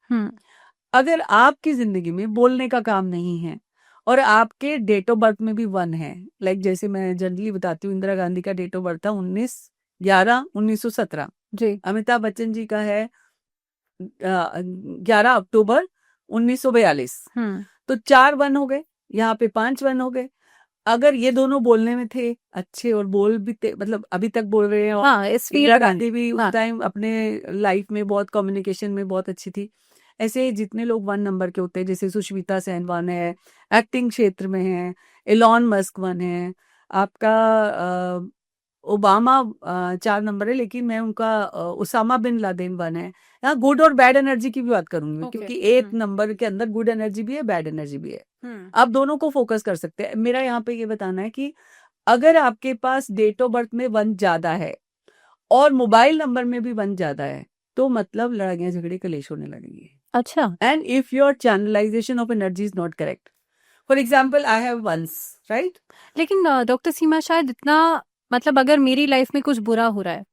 अगर आपकी जिंदगी में बोलने का काम नहीं है और आपके डेट ऑफ बर्थ में भी 1 है, लाइक जैसे मैं जनरली बताती हूँ, इंदिरा गांधी का डेट ऑफ बर्थ था 19/11/1917। जी। अमिताभ बच्चन जी का है 11 अक्टूबर 1942। तो 4 1 हो गए, यहाँ पे 5 1 हो गए। अगर ये दोनों बोलने में थे अच्छे और बोल भी मतलब अभी तक बोल रहे हैं, हाँ, इस इंदिरा फील्ड में। गांधी भी उस हाँ। टाइम अपने लाइफ में बहुत कम्युनिकेशन में बहुत अच्छी थी। ऐसे जितने लोग 1 नंबर के होते हैं, जैसे सुष्मिता सेन 1 है, एक्टिंग क्षेत्र में है, एलॉन मस्क 1 है, आपका ओबामा 4 नंबर है, लेकिन मैं उनका उसामा बिन लादेन 1 है। यहाँ गुड और बैड एनर्जी की भी बात करूंगी, क्योंकि एक नंबर के अंदर गुड एनर्जी भी है, बैड एनर्जी भी है। आप दोनों को फोकस कर सकते हैं। मेरा यहाँ पे ये बताना है कि अगर आपके पास डेट ऑफ बर्थ में 1 ज्यादा है और मोबाइल नंबर में भी 1 ज्यादा है, तो मतलब लड़ाइयाँ झगड़े कलेश होने लगेंगे। अच्छा। And if your channelization of energy is not correct, for example I have once, right. लेकिन डॉक्टर सीमा, शायद इतना, मतलब अगर मेरी लाइफ में कुछ बुरा हो रहा है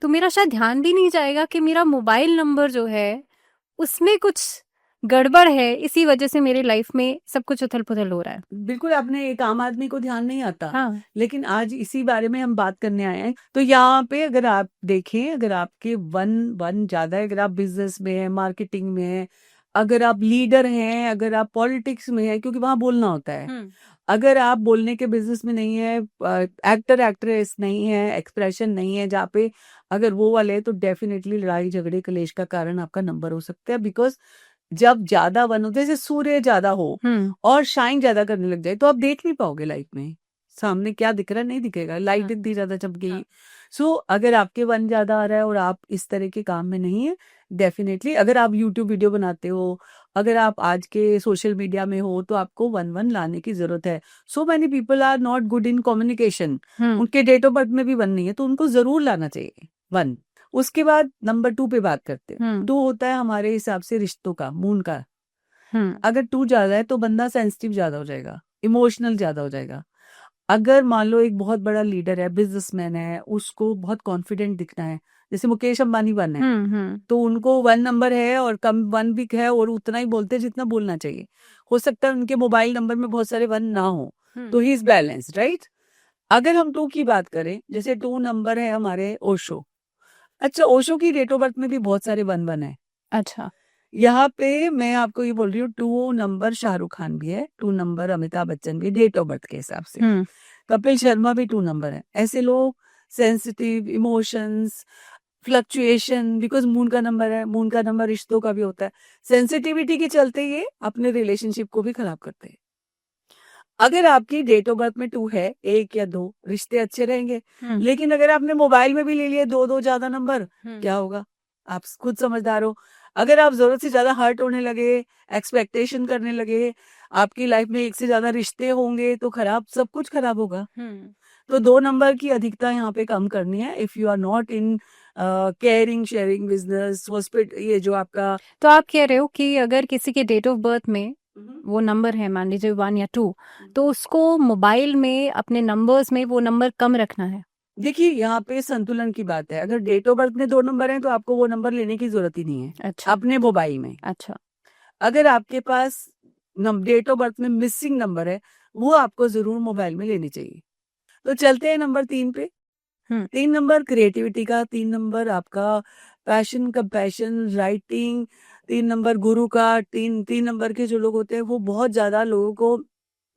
तो मेरा शायद ध्यान भी नहीं जाएगा कि मेरा मोबाइल नंबर जो है उसमें कुछ गड़बड़ है, इसी वजह से मेरी लाइफ में सब कुछ उथल पुथल हो रहा है। बिल्कुल, आपने एक आम आदमी को ध्यान नहीं आता। हाँ। लेकिन आज इसी बारे में हम बात करने आए हैं। तो यहाँ पे अगर आप देखें, अगर आपके 1 ज्यादा है, अगर आप बिजनेस में है, मार्केटिंग में है, अगर आप लीडर हैं, अगर आप पॉलिटिक्स में है, क्योंकि वहां बोलना होता है। अगर आप बोलने के बिजनेस में नहीं है, एक्टर एक्ट्रेस नहीं है, एक्सप्रेशन नहीं है, जहाँ पे अगर वो वाले है, तो डेफिनेटली लड़ाई झगड़े कलेश का कारण आपका नंबर हो सकता है। बिकॉज जब ज्यादा 1 होते, जैसे सूर्य ज्यादा हो और शाइन ज्यादा करने लग जाए, तो आप देख नहीं पाओगे लाइफ में, सामने क्या दिख रहा है नहीं दिखेगा, लाइट इतनी ज्यादा चमकेगी। सो अगर आपके 1 ज्यादा आ रहा है और आप इस तरह के काम में नहीं है, डेफिनेटली अगर आप यूट्यूब वीडियो बनाते हो, अगर आप आज के सोशल मीडिया में हो, तो आपको 1 लाने की जरूरत है। So many people are not good in communication, उनके डेट ऑफ बर्थ में भी 1 नहीं है, तो उनको जरूर लाना चाहिए 1। उसके बाद नंबर 2 पे बात करते हैं। 2 होता है हमारे हिसाब से रिश्तों का, मून का। अगर 2 ज्यादा है तो बंदा सेंसिटिव ज्यादा हो जाएगा, इमोशनल ज्यादा हो जाएगा। अगर मान लो एक बहुत बड़ा लीडर है, बिजनेसमैन है, उसको बहुत कॉन्फिडेंट दिखना है, जैसे मुकेश अंबानी 1 है, तो उनको 1 नंबर है और कम 1 भी है, और उतना ही बोलते हैं जितना बोलना चाहिए। हो सकता है उनके मोबाइल नंबर में बहुत सारे 1 ना हो, तो ही इज बैलेंस्ड, राइट। अगर हम 2 की बात करें, जैसे 2 नंबर है हमारे ओशो। अच्छा, ओशो की डेट ऑफ बर्थ में भी बहुत सारे 1 है। अच्छा। यहाँ पे मैं आपको ये बोल रही हूँ, 2 नंबर शाहरुख खान भी है, 2 नंबर अमिताभ बच्चन भी, डेट ऑफ बर्थ के हिसाब से। कपिल शर्मा भी 2 नंबर है। ऐसे लोग sensitive, emotions, fluctuation, because moon का नंबर है, मून का नंबर रिश्तों का भी होता है, सेंसिटिविटी के चलते ये अपने रिलेशनशिप को भी खराब करते हैं। अगर आपकी डेट ऑफ बर्थ में 2 है, 1 या 2, रिश्ते अच्छे रहेंगे। लेकिन अगर आपने मोबाइल में भी ले लिए 2 ज्यादा नंबर, क्या होगा? आप खुद समझदार हो। अगर आप जरूरत से ज्यादा हर्ट होने लगे, एक्सपेक्टेशन करने लगे, आपकी लाइफ में 1 से ज्यादा रिश्ते होंगे तो खराब, सब कुछ खराब होगा। तो 2 नंबर की अधिकता यहाँ पे कम करनी है। If you are not in caring, sharing, business, hospital, ये जो आपका, तो आप कह रहे हो कि अगर किसी के डेट ऑफ बर्थ में वो नंबर है, मान लीजिए 1 या 2, तो उसको मोबाइल में अपने नंबर्स में वो नंबर कम रखना है। देखिए यहाँ पे संतुलन की बात है। अगर डेट ऑफ बर्थ में 2 नंबर हैं तो आपको वो नंबर लेने की जरूरत ही नहीं है। अच्छा। अपने मोबाइल में। अच्छा। अगर आपके पास डेट ऑफ बर्थ में मिसिंग नंबर है, वो आपको जरूर मोबाइल में लेनी चाहिए। तो चलते हैं नंबर 3 पे। 3 नंबर क्रिएटिविटी का, 3 नंबर आपका पैशन, कंपैशन, राइटिंग, 3 नंबर गुरु का, 3 नंबर के जो लोग होते हैं वो बहुत ज्यादा लोगों को,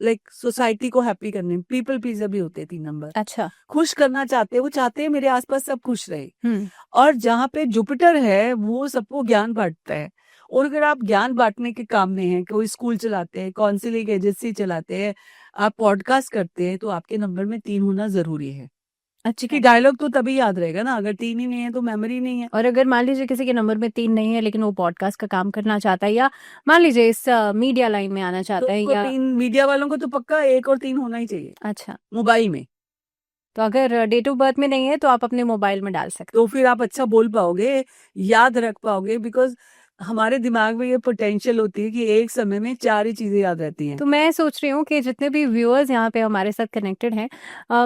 लाइक सोसाइटी को हैप्पी करने, पीपल प्लीजर भी होते हैं 3 नंबर। अच्छा। खुश करना चाहते हैं, वो चाहते हैं मेरे आसपास सब खुश रहे। और जहाँ पे जुपिटर है वो सबको ज्ञान बांटता है। और अगर आप ज्ञान बांटने के काम में हैं, कोई स्कूल चलाते हैं, काउंसलिंग एजेंसी चलाते हैं, आप पॉडकास्ट करते हैं, तो आपके नंबर में 3 होना जरूरी है। अच्छा। कि डायलॉग तो तभी याद रहेगा ना, अगर 3 ही नहीं है तो मेमोरी नहीं है। और अगर मान लीजिए किसी के नंबर में 3 नहीं है लेकिन वो पॉडकास्ट का काम करना चाहता है, या मान लीजिए इस मीडिया लाइन में आना चाहता है, या 3 मीडिया वालों को तो पक्का 1 और 3 होना ही चाहिए। अच्छा, मोबाइल में। तो अगर डेट ऑफ बर्थ में नहीं है तो आप अपने मोबाइल में डाल सकते तो फिर आप अच्छा बोल पाओगे, याद रख पाओगे, बिकॉज हमारे दिमाग में ये पोटेंशियल होती है कि एक समय में 4 ही चीजें याद रहती हैं। तो मैं सोच रही हूँ कि जितने भी व्यूअर्स यहाँ पे हमारे साथ कनेक्टेड हैं,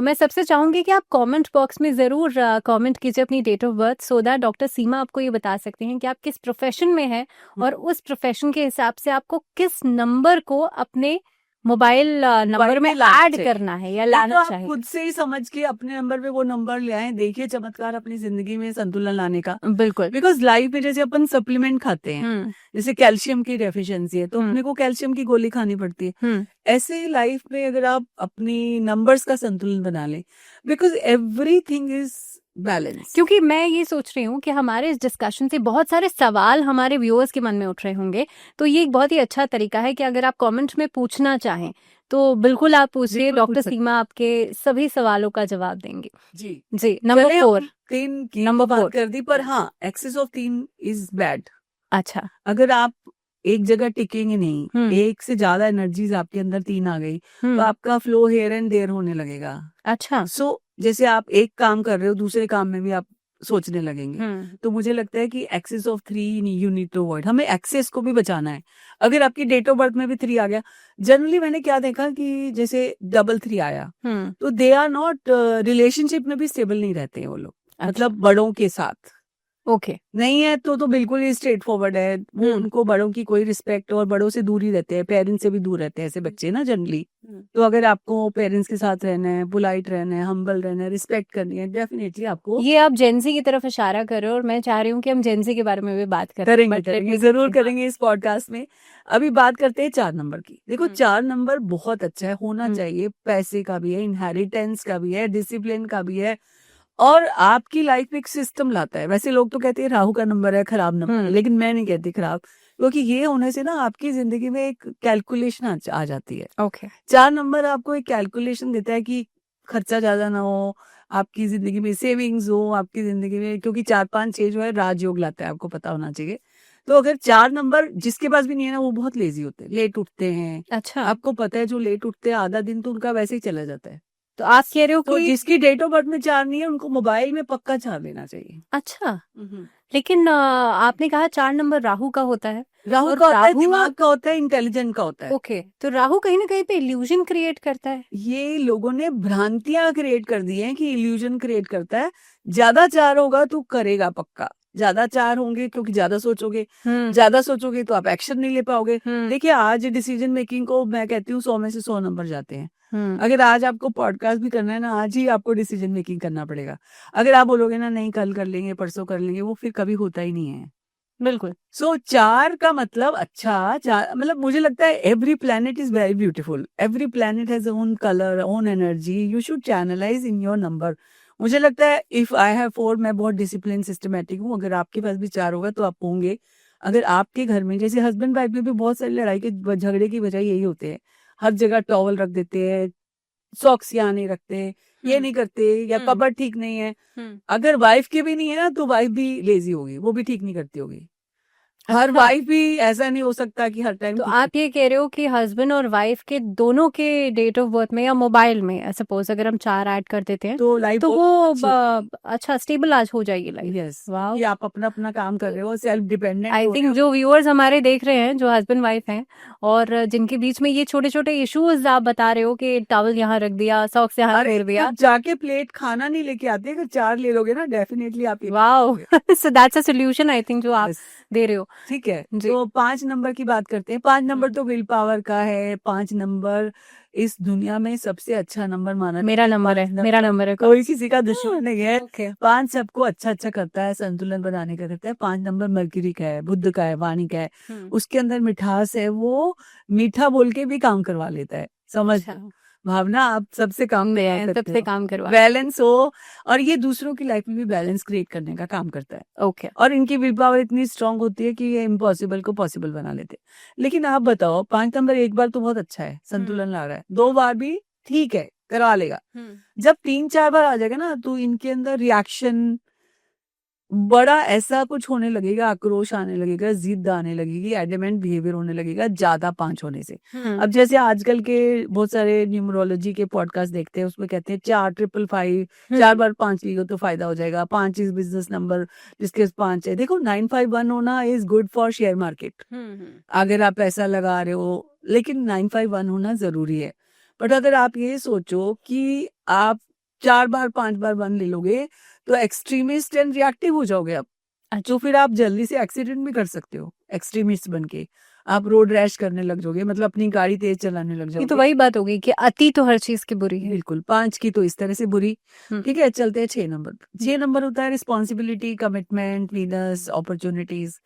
मैं सबसे चाहूंगी कि आप कमेंट बॉक्स में ज़रूर कमेंट कीजिए अपनी date of birth, so that doctor Seema आपको ये बता सकते हैं कि आप किस प्रोफेशन में हैं और उस प्रोफेशन के हिसाब से आपको किस नंबर को अपने मोबाइल नंबर में ऐड करना है या लाना तो चाहिए। आप खुद से ही समझ के अपने नंबर पे वो नंबर ले आए, देखिए चमत्कार अपनी जिंदगी में संतुलन लाने का। बिल्कुल। बिकॉज लाइफ में जैसे अपन सप्लीमेंट खाते हैं, जैसे कैल्शियम की डेफिशिएंसी है तो अपने को कैल्शियम की गोली खानी पड़ती है। ऐसे ही लाइफ में अगर आप अपनी नंबर्स का संतुलन बना लें, बिकॉज एवरीथिंग इज बैलेंस। क्योंकि मैं ये सोच रही हूँ कि हमारे इस डिस्कशन से बहुत सारे सवाल हमारे व्यूअर्स के मन में उठ रहे होंगे, तो ये एक बहुत ही अच्छा तरीका है कि अगर आप कमेंट में पूछना चाहें तो बिल्कुल आप पूछिए, डॉक्टर सीमा आपके सभी सवालों का जवाब देंगे। जी जी। नंबर 4, 3 की नंबर बात 4 कर दी, पर हाँ, एक्सेस ऑफ 3 इज बैड। अच्छा। अगर आप एक जगह टिकेंगे नहीं, एक से ज्यादा एनर्जीज आपके अंदर 3 आ गई, तो आपका फ्लो हेयर एंड देयर होने लगेगा। अच्छा। सो जैसे आप एक काम कर रहे हो, दूसरे काम में भी आप सोचने लगेंगे। तो मुझे लगता है कि excess of 3 you need to avoid. हमें एक्सेस को भी बचाना है। अगर आपकी डेट ऑफ बर्थ में भी 3 आ गया, जनरली मैंने क्या देखा कि जैसे 3 आया, तो दे आर नॉट रिलेशनशिप में भी स्टेबल नहीं रहते हैं वो लोग। मतलब बड़ों के साथ ओके नहीं है तो बिल्कुल ही स्ट्रेट फॉरवर्ड है वो। उनको बड़ों की कोई रिस्पेक्ट, और बड़ों से दूर ही रहते हैं, पेरेंट्स से भी दूर रहते हैं ऐसे बच्चे ना जनरली। तो अगर आपको पेरेंट्स के साथ रहना है, पोलाइट रहना है, हम्बल रहना है, रिस्पेक्ट करनी है, डेफिनेटली आपको। ये आप जेंजी की तरफ इशारा कर रहे हो और मैं चाह रही हूँ कि हम जेंजी के बारे में भी बात करेंगे जरूर करेंगे इस पॉडकास्ट में। अभी बात करते हैं 4 नंबर की। देखो 4 नंबर बहुत अच्छा है, होना चाहिए। पैसे का भी है, इनहेरिटेंस का भी है, डिसिप्लिन का भी है, और आपकी लाइफ में एक सिस्टम लाता है। वैसे लोग तो कहते हैं राहु का नंबर है, खराब नंबर है, लेकिन मैं नहीं कहती खराब, क्योंकि ये होने से ना आपकी जिंदगी में एक कैलकुलेशन आ जाती है। ओके 4 नंबर आपको एक कैलकुलेशन देता है कि खर्चा ज्यादा ना हो, आपकी जिंदगी में सेविंग्स हो, आपकी जिंदगी में, क्योंकि 4-5-6 जो है राजयोग लाता है, आपको पता होना चाहिए। तो अगर 4 नंबर जिसके पास भी नहीं है ना, वो बहुत लेजी होते हैं, लेट उठते हैं। अच्छा। आपको पता है जो लेट उठते हैं आधा दिन तो उनका वैसे ही चला जाता है। तो आप कह रहे हो तो कि जिसकी डेट ऑफ बर्थ में 4 नहीं है उनको मोबाइल में पक्का 4 देना चाहिए। अच्छा, लेकिन आपने कहा 4 नंबर राहु का होता है। राहु और का होता है, राहु- दिमाग का होता है, इंटेलिजेंट का होता है। ओके, तो राहु कहीं ना कहीं पे इल्यूजन क्रिएट करता है। ये लोगों ने भ्रांतियां क्रिएट कर दी हैं कि इल्यूजन क्रिएट करता है। ज्यादा 4 होगा तो करेगा पक्का, ज्यादा 4 होंगे क्योंकि ज्यादा सोचोगे तो आप एक्शन नहीं ले पाओगे। देखिए आज डिसीजन मेकिंग को मैं कहती हूँ 100 में से 100 नंबर जाते हैं। अगर आज आपको पॉडकास्ट भी करना है ना, आज ही आपको डिसीजन मेकिंग करना पड़ेगा। अगर आप बोलोगे ना नहीं कल कर लेंगे, परसों कर लेंगे, वो फिर कभी होता ही नहीं है। बिल्कुल। सो 4 का मतलब अच्छा, 4 मतलब मुझे लगता है every planet is very beautiful, every planet has own colour, own energy, you should channelize in your number. मुझे लगता है इफ आई हैव 4, मैं बहुत डिसिप्लिन सिस्टमेटिक हूँ। अगर आपके पास भी 4 होगा तो आप होंगे। अगर आपके घर में जैसे हस्बैंड वाइफ में भी बहुत सारी लड़ाई के झगड़े की वजह यही होते हैं, हर जगह टॉवल रख देते हैं, सॉक्स यहाँ नहीं रखते, ये नहीं करते, या कबर्ड ठीक नहीं है। अगर वाइफ के भी नहीं है ना तो वाइफ भी लेजी होगी, वो भी ठीक नहीं करती होगी। हर अच्छा। वाइफ भी ऐसा नहीं हो सकता कि हर टाइम तो ठीक। आप ये कह रहे हो कि हस्बैंड और वाइफ के दोनों के डेट ऑफ बर्थ में या मोबाइल में सपोज अगर हम 4 ऐड कर देते हैं तो लाइफ तो वो बहुत अच्छा स्टेबल आज हो जाएगी लाइफ। यस, वाह। कि आप अपना अपना काम कर रहे हो, सेल्फ डिपेंडेंट आई हो रहे थिंक हो। जो व्यूअर्स हमारे देख रहे हैं जो हस्बैंड वाइफ हैं और जिनके बीच में ये छोटे छोटे इश्यूज आप बता रहे हो कि टॉवल यहाँ रख दिया, सॉक्स यहाँ अरे छोड़ दिया। जब जाके प्लेट खाना नहीं लेके आते, अगर 4 ले लोगे ना डेफिनेटली आप ये wow. So that's a solution I think जो आप बस, दे रहे हो। ठीक है। जी। तो 5 नंबर की बात करते हैं। 5 नंबर तो विल पावर का है। 5 नंबर इस दुनिया में सबसे अच्छा नंबर माना मेरा नंबर है, 5 मेरा नंबर है। कोई किसी का दुश्मन नहीं है। ओके। 5 सबको अच्छा अच्छा करता है, संतुलन बनाने का करता है। 5 नंबर मरकरी का है, बुध का है, वाणी का है। उसके अंदर मिठास है, वो मीठा बोल के भी काम करवा लेता है। समझ अच्छा। भावना, आप सबसे काम करवा मैं सकते सबसे हो, काम करवा। बैलेंस हो। और ये दूसरों की लाइफ में भी बैलेंस क्रिएट करने का काम करता है। ओके। और इनकी विल पावर इतनी स्ट्रांग होती है कि ये इम्पॉसिबल को पॉसिबल बना लेते हैं। लेकिन आप बताओ, 5 नंबर एक बार तो बहुत अच्छा है, संतुलन ला रहा है, 2 बार भी ठीक है, करवा लेगा। जब 3-4 बार आ जाएगा ना तो इनके अंदर रिएक्शन बड़ा ऐसा कुछ होने लगेगा, आक्रोश आने लगेगा, जिद आने लगेगी, एडमेंट बिहेवियर होने लगेगा ज्यादा 5 होने से। अब जैसे आजकल के बहुत सारे न्यूमरोलॉजी के पॉडकास्ट देखते हैं, उसमें कहते हैं 4-5-5, 4 बार 5 लियो तो फायदा हो जाएगा। 5 इज बिजनेस नंबर, जिसके पास 5 है। देखो 951 होना is good for share market, अगर आप पैसा लगा रहे हो, लेकिन 951 होना जरूरी है। बट अगर आप ये सोचो कि आप 4 बार 5 बार 1 ले लोगे तो एक्सट्रीमिस्ट एंड रिएक्टिव हो जाओगे आप। तो फिर आप जल्दी से एक्सीडेंट भी कर सकते हो एक्सट्रीमिस्ट बन के। आप रोड रैश करने लग जाओगे, मतलब अपनी गाड़ी तेज चलाने लग ये जाओगे। तो वही बात हो गई कि अति तो हर चीज की बुरी है। बिल्कुल, 5 की तो इस तरह से बुरी। ठीक है, चलते हैं 6 नंबर। 6 नंबर होता है responsibility, commitment, Venus, opportunities.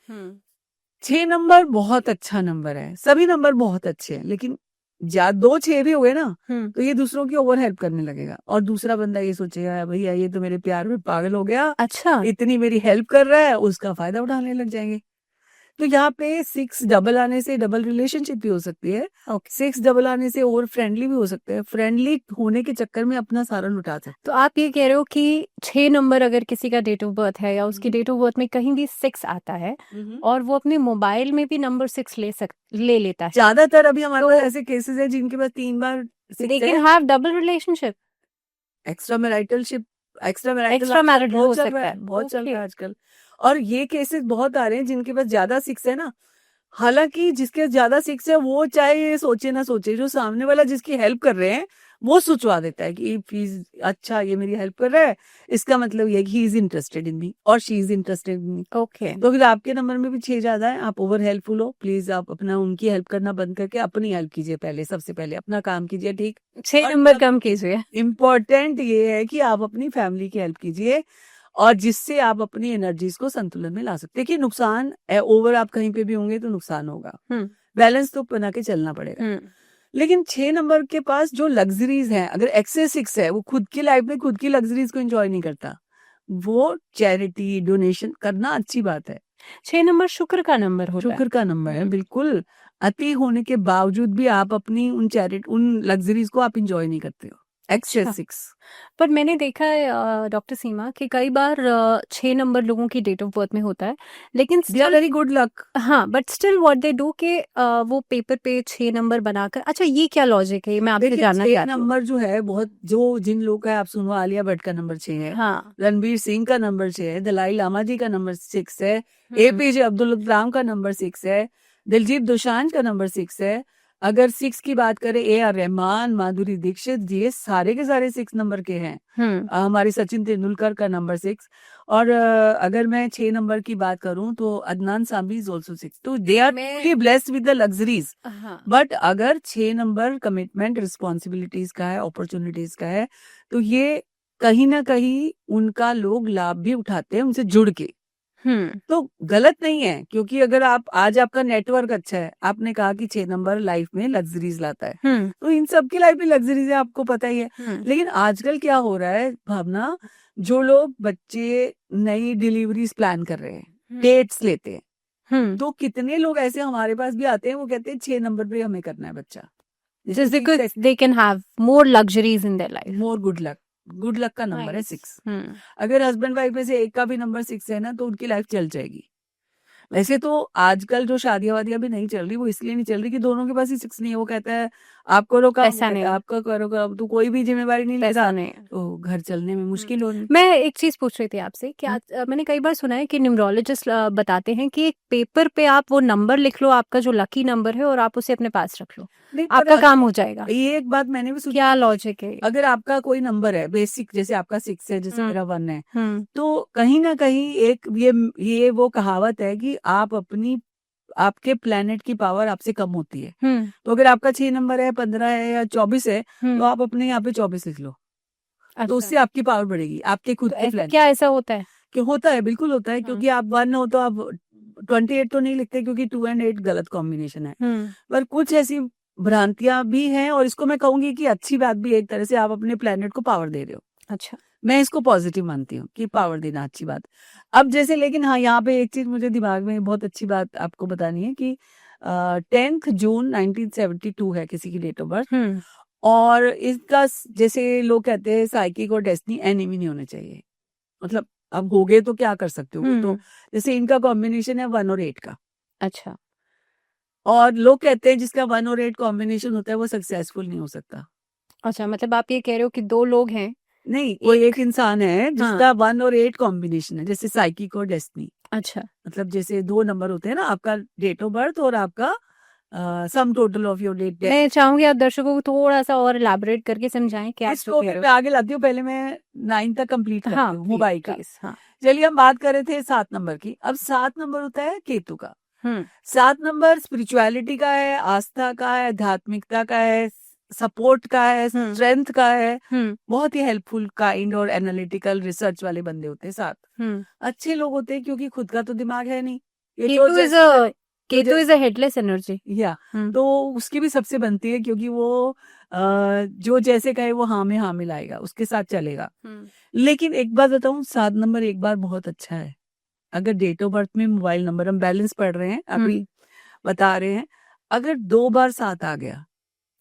6 number बहुत अच्छा नंबर है, सभी नंबर बहुत अच्छे हैं, लेकिन 2-6 भी हो गए ना तो ये दूसरों की ओवर हेल्प करने लगेगा। और दूसरा बंदा ये सोचेगा, भैया ये तो मेरे प्यार में पागल हो गया, अच्छा। इतनी मेरी हेल्प कर रहा है, उसका फायदा उठाने लग जाएंगे। तो यहाँ पे 6 डबल आने से डबल रिलेशनशिप भी हो सकती है। 6 डबल आने से ओवर फ्रेंडली भी हो सकते हैं। फ्रेंडली होने के चक्कर में अपना सारा लुटा सकते। तो आप ये कह रहे हो कि 6 नंबर अगर किसी का डेट ऑफ बर्थ है या उसकी डेट ऑफ बर्थ में कहीं भी 6 आता है और वो अपने मोबाइल में भी नंबर 6 ले लेता है, ज्यादातर अभी हमारे पास ऐसे केसेस है जिनके पास 3 बार they can have double relationship, extra marital, extra marital हो सकता है। बहुत चल रहा है आजकल। और ये केसेस बहुत आ रहे हैं जिनके पास ज्यादा 6 है ना। हालांकि जिसके ज्यादा 6 है वो चाहे ये सोचे ना सोचे, जो सामने वाला जिसकी हेल्प कर रहे हैं वो सोचवा देता है कि प्लीज, अच्छा ये मेरी हेल्प कर रहा है, इसका मतलब ये ही इज इंटरेस्टेड इन मी और she is interested in me. Okay. तो अगर आपके नंबर में भी 6 ज्यादा है, आप ओवर हेल्पफुल हो, प्लीज आप अपना उनकी हेल्प करना बंद करके अपनी हेल्प कीजिए। पहले सबसे पहले अपना काम कीजिए, ठीक। 6 नंबर कम कीजिए। इम्पोर्टेंट ये है कि आप अपनी फैमिली की हेल्प कीजिए, और जिससे आप अपनी एनर्जीज को संतुलन में ला सकते हैं। कि नुकसान ओवर आप कहीं पे भी होंगे तो नुकसान होगा, बैलेंस तो बना के चलना पड़ेगा। लेकिन 6 नंबर के पास जो लग्जरीज हैं, अगर एक्सेस 6 है, वो खुद की लाइफ में खुद की लग्जरीज को एंजॉय नहीं करता। वो चैरिटी डोनेशन करना अच्छी बात है। 6 नंबर शुक्र का नंबर होता है। शुक्र का नंबर है, बिल्कुल। अति होने के बावजूद भी आप अपनी उन लग्जरीज को आप इंजॉय नहीं करते हो। एक्सेस 6। पर मैंने देखा है डॉक्टर सीमा कि कई बार 6 नंबर लोगों की डेट ऑफ बर्थ में होता है, लेकिन they are very good luck. हाँ, but still what they do के वो पेपर पे 6 नंबर बनाकर, अच्छा ये क्या लॉजिक है, मैं आपसे जानना चाहती हूँ। नंबर जो है बहुत, जो जिन लोग का आप सुनो, आलिया भट्ट का नंबर 6 है, हाँ, रणवीर सिंह का नंबर 6 है, दलाई लामा जी का नंबर 6 है, एपीजे अब्दुल कलाम का नंबर 6 है, दिलजीत दोसांझ का नंबर 6 है। अगर 6 की बात करें, AR रहमान, माधुरी दीक्षित जी, ये सारे के सारे 6 नंबर के हैं। हमारे सचिन तेंदुलकर का नंबर 6। और अगर मैं 6 नंबर की बात करूं तो अदनान सामी इज ऑल्सो 6। तो they are really blessed with the luxuries. But अगर 6 नंबर कमिटमेंट, रिस्पॉन्सिबिलिटीज का है, अपॉर्चुनिटीज का है, तो ये कहीं ना कहीं उनका लोग लाभ भी उठाते हैं उनसे जुड़ के। तो गलत नहीं है, क्योंकि अगर आप आज आपका नेटवर्क अच्छा है, आपने कहा कि 6 नंबर लाइफ में लग्जरीज लाता है, तो इन सबकी लाइफ में लग्जरीज है, आपको पता ही है। लेकिन आजकल क्या हो रहा है भावना, जो लोग बच्चे नई डिलीवरीज प्लान कर रहे हैं, डेट्स लेते हैं, तो कितने लोग ऐसे हमारे पास भी आते हैं, वो कहते हैं 6 नंबर पे हमें करना है बच्चा, Just because they can have more luxuries in their life. More good luck का नंबर है Nice. 6। अगर हस्बैंड वाइफ में से एक का भी नंबर 6 है ना, तो उनकी लाइफ चल जाएगी। वैसे तो आजकल जो शादियां वादियां भी नहीं चल रही, वो इसलिए नहीं चल रही कि दोनों के पास ही 6 नहीं है। वो कहता है आप करो काम, पैसा नहीं, आपका करो काम, तो कोई भी जिम्मेवारी नहीं पैसा लेता, नहीं। तो घर चलने में मुश्किल हो रही। मैं एक चीज पूछ रही थी आपसे कि मैंने कई बार सुना है कि न्यूमरोलॉजिस्ट बताते हैं कि एक पेपर पे आप वो नंबर लिख लो, आपका जो लकी नंबर है, और आप उसे अपने पास रख लो, नहीं, आपका काम हो जाएगा। ये एक बात मैंने भी सुनी। क्या लॉजिक है? अगर आपका कोई नंबर है बेसिक, जैसे आपका 6 है, जैसे मेरा 1 है, तो कहीं ना कहीं एक ये वो कहावत है कि आपके प्लेनेट की पावर आपसे कम होती है। तो अगर आपका 6 नंबर है, 15 है या 24 है, तो आप अपने यहाँ पे 24 लिख लो, तो उससे आपकी पावर बढ़ेगी, आपके खुद के प्लान। क्या ऐसा होता है? कि होता है, बिल्कुल होता है, क्योंकि आप 1 हो तो आप 28 तो नहीं लिखते, क्योंकि 2 और 8 गलत कॉम्बिनेशन है। पर कुछ ऐसी भ्रांतियां भी हैं, और इसको मैं कहूंगी कि अच्छी बात भी है, एक तरह से आप अपने प्लेनेट को पावर दे रहे हो। अच्छा, मैं इसको पॉजिटिव मानती हूँ कि पावर देना अच्छी बात। अब जैसे, लेकिन हाँ, यहाँ पे एक चीज मुझे दिमाग में बहुत अच्छी बात आपको बतानी है कि 10 जून 1972 है किसी की डेट ऑफ बर्थ, और इसका जैसे लोग कहते हैं साइकिक और डेस्टिनी एनिमी नहीं होने चाहिए। मतलब अब हो गए तो क्या कर सकते हो, तो जैसे इनका कॉम्बिनेशन है 1 और 8 का। अच्छा, और लोग कहते हैं जिसका 1 और 8 कॉम्बिनेशन होता है वो सक्सेसफुल नहीं हो सकता। अच्छा, मतलब आप ये कह रहे हो कि दो लोग हैं, नहीं, कोई एक इंसान है जिसका 1 और 8 कॉम्बिनेशन है, जैसे साइकिक और डेस्टिनी। अच्छा, मतलब जैसे 2 नंबर होते हैं ना, आपका डेट ऑफ बर्थ और आपका sum total of your date. मैं चाहूंगी आप दर्शकों को थोड़ा सा और इलाबोरेट करके समझाएं कि आप जो इसको कह फिर रहे मैं आगे लाती हूँ, पहले मैं 9 तक कंप्लीट करती हाँ, हूँ मोबाइल का। प्लीज, हाँ। चलिए, हम बात कर रहे थे 7 नंबर की। अब 7 नंबर होता है केतु का। 7 नंबर स्पिरिचुअलिटी का है, आस्था का है, आध्यात्मिकता का है, सपोर्ट का है, स्ट्रेंथ का है, बहुत ही हेल्पफुल, काइंड और एनालिटिकल रिसर्च वाले बंदे होते हैं 7। अच्छे लोग होते हैं, क्योंकि खुद का तो दिमाग है नहीं। Ketu is a headless energy, या तो उसकी भी सबसे बनती है, क्योंकि वो जो जैसे कहे वो हाँ में हाँ मिलाएगा, उसके साथ चलेगा। लेकिन एक बात बताऊं, 7 नंबर एक बार बहुत अच्छा है। अगर डेट ऑफ बर्थ में मोबाइल नंबर, हम बैलेंस पढ़ रहे हैं अभी, बता रहे हैं, अगर 2 बार 7 आ गया,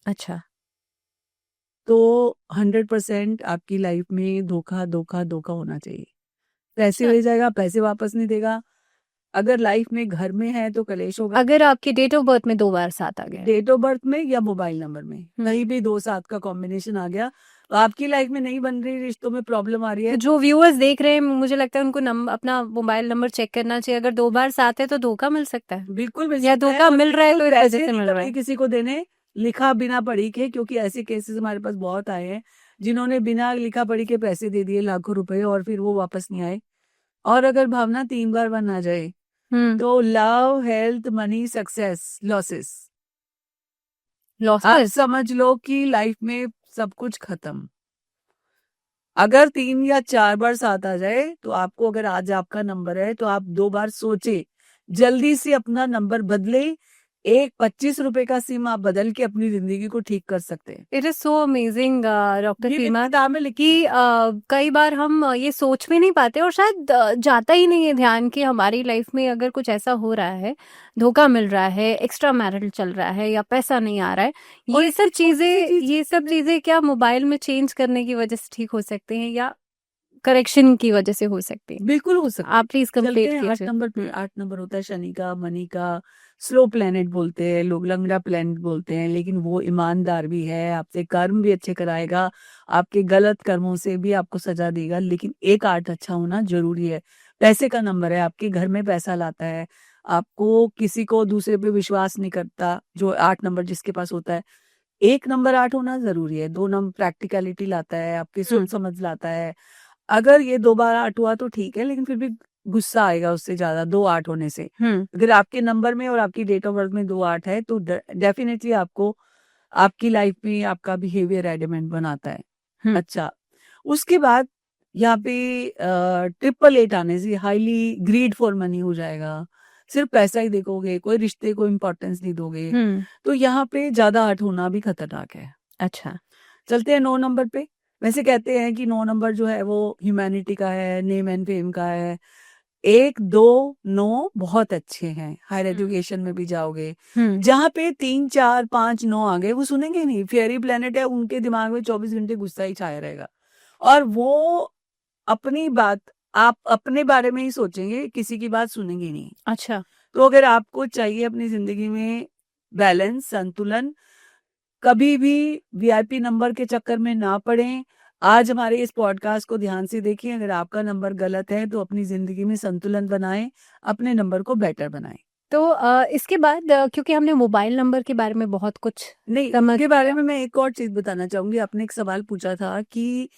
अच्छा, तो 100% आपकी लाइफ में धोखा धोखा धोखा होना चाहिए। पैसे ले जाएगा, पैसे वापस नहीं देगा। अगर लाइफ में घर में है तो कलेश होगा। अगर आपकी डेट ऑफ बर्थ में 2 बार 7 आ गया, डेट ऑफ बर्थ में या मोबाइल नंबर में कहीं भी 2-7 का कॉम्बिनेशन आ गया, तो आपकी लाइफ में नहीं बन रही, रिश्तों में प्रॉब्लम आ रही है। तो जो व्यूअर्स देख रहे हैं, मुझे लगता है उनको अपना मोबाइल नंबर चेक करना चाहिए। अगर 2 बार 7 है तो धोखा मिल सकता है, बिल्कुल मिल या सकता है, धोखा और मिल रहा है तो इस पैसे वजह से नहीं मिल रहा कभी है। किसी को देने, लिखा बिना पढ़ी के, क्योंकि ऐसे केसेस हमारे पास बहुत आए हैं, जिन्होंने बिना लिखा पढ़ी के पैसे दे दिए लाखों रुपए, और फिर वो वापस नहीं आए। और अगर भावना 3 बार 1 आ जाए, तो love, health, money, success, losses, आप समझ लो कि लाइफ में सब कुछ खत्म। अगर 3 या 4 बार 7 आ जाए, तो आपको, अगर आज आपका नंबर है, तो आप 2 बार सोचे, जल्दी से अपना नंबर बदले। एक 25 रुपए का सिम आप बदल के अपनी जिंदगी को ठीक कर सकते हैं। It is so amazing doctor Seema कि कि कई बार हम ये सोच भी नहीं पाते, और शायद जाता ही नहीं है ध्यान कि हमारी लाइफ में अगर कुछ ऐसा हो रहा है, धोखा मिल रहा है, एक्स्ट्रा मैरिटल चल रहा है, या पैसा नहीं आ रहा है, ये सब चीजें क्या मोबाइल में चेंज करने की वजह से ठीक हो सकते हैं, या करेक्शन की वजह से हो सकती है? बिल्कुल हो सकता है। आप प्लीज कंप्लीट कीजिए। 8 नंबर होता है शनि का, मनी का, स्लो प्लेनेट बोलते हैं लोग, लंगड़ा प्लेनेट बोलते हैं, लेकिन वो ईमानदार भी है, आपसे कर्म भी अच्छे कराएगा, आपके गलत कर्मों से भी आपको सजा देगा। लेकिन एक 8 अच्छा होना जरूरी है। पैसे का नंबर है, आपके घर में पैसा लाता है, आपको किसी को दूसरे पे विश्वास नहीं करता, जो 8 नंबर जिसके पास होता है। 1 नंबर 8 होना जरूरी है। 2 नंबर प्रैक्टिकलिटी लाता है, आपकी सोच समझ लाता है। अगर ये 2 बार 8 हुआ तो ठीक है, लेकिन फिर भी गुस्सा आएगा उससे ज्यादा 2 8 होने से। अगर आपके नंबर में और आपकी डेट ऑफ बर्थ में 2 8 है, तो डेफिनेटली आपको आपकी लाइफ में आपका बिहेवियर एडमेंट बनाता है। अच्छा, उसके बाद यहाँ पे 888 आने से हाईली ग्रीड फॉर मनी हो जाएगा, सिर्फ पैसा ही देखोगे, कोई रिश्ते को इम्पोर्टेंस नहीं दोगे, तो यहाँ पे ज्यादा हर्ट होना भी खतरनाक है। अच्छा, चलते हैं 9 नंबर पे। वैसे कहते हैं कि 9 नंबर जो है वो ह्यूमैनिटी का है, नेम एंड फेम का है। 1, 2, 9 बहुत अच्छे हैं, हायर एजुकेशन में भी जाओगे। जहाँ पे 3, 4, 5, 9 आ गए वो सुनेंगे नहीं, फेयरी प्लेनेट है, उनके दिमाग में 24 घंटे गुस्सा ही छाया रहेगा और वो अपनी बात, आप अपने बारे में ही सोचेंगे, किसी की बात सुनेंगे नहीं। अच्छा, तो अगर आपको चाहिए अपनी जिंदगी में बैलेंस, संतुलन, कभी भी वीआईपी नंबर के चक्कर में ना पड़ें। आज हमारे इस पॉडकास्ट को ध्यान से देखिए, अगर आपका नंबर गलत है तो अपनी जिंदगी में संतुलन बनाएं, अपने नंबर को बेटर बनाएं। तो इसके बाद क्योंकि हमने मोबाइल नंबर के बारे में बहुत कुछ नहीं, समझ इसके बारे में मैं एक और चीज बताना चाहूंगी। आपने एक सवाल पूछा था कि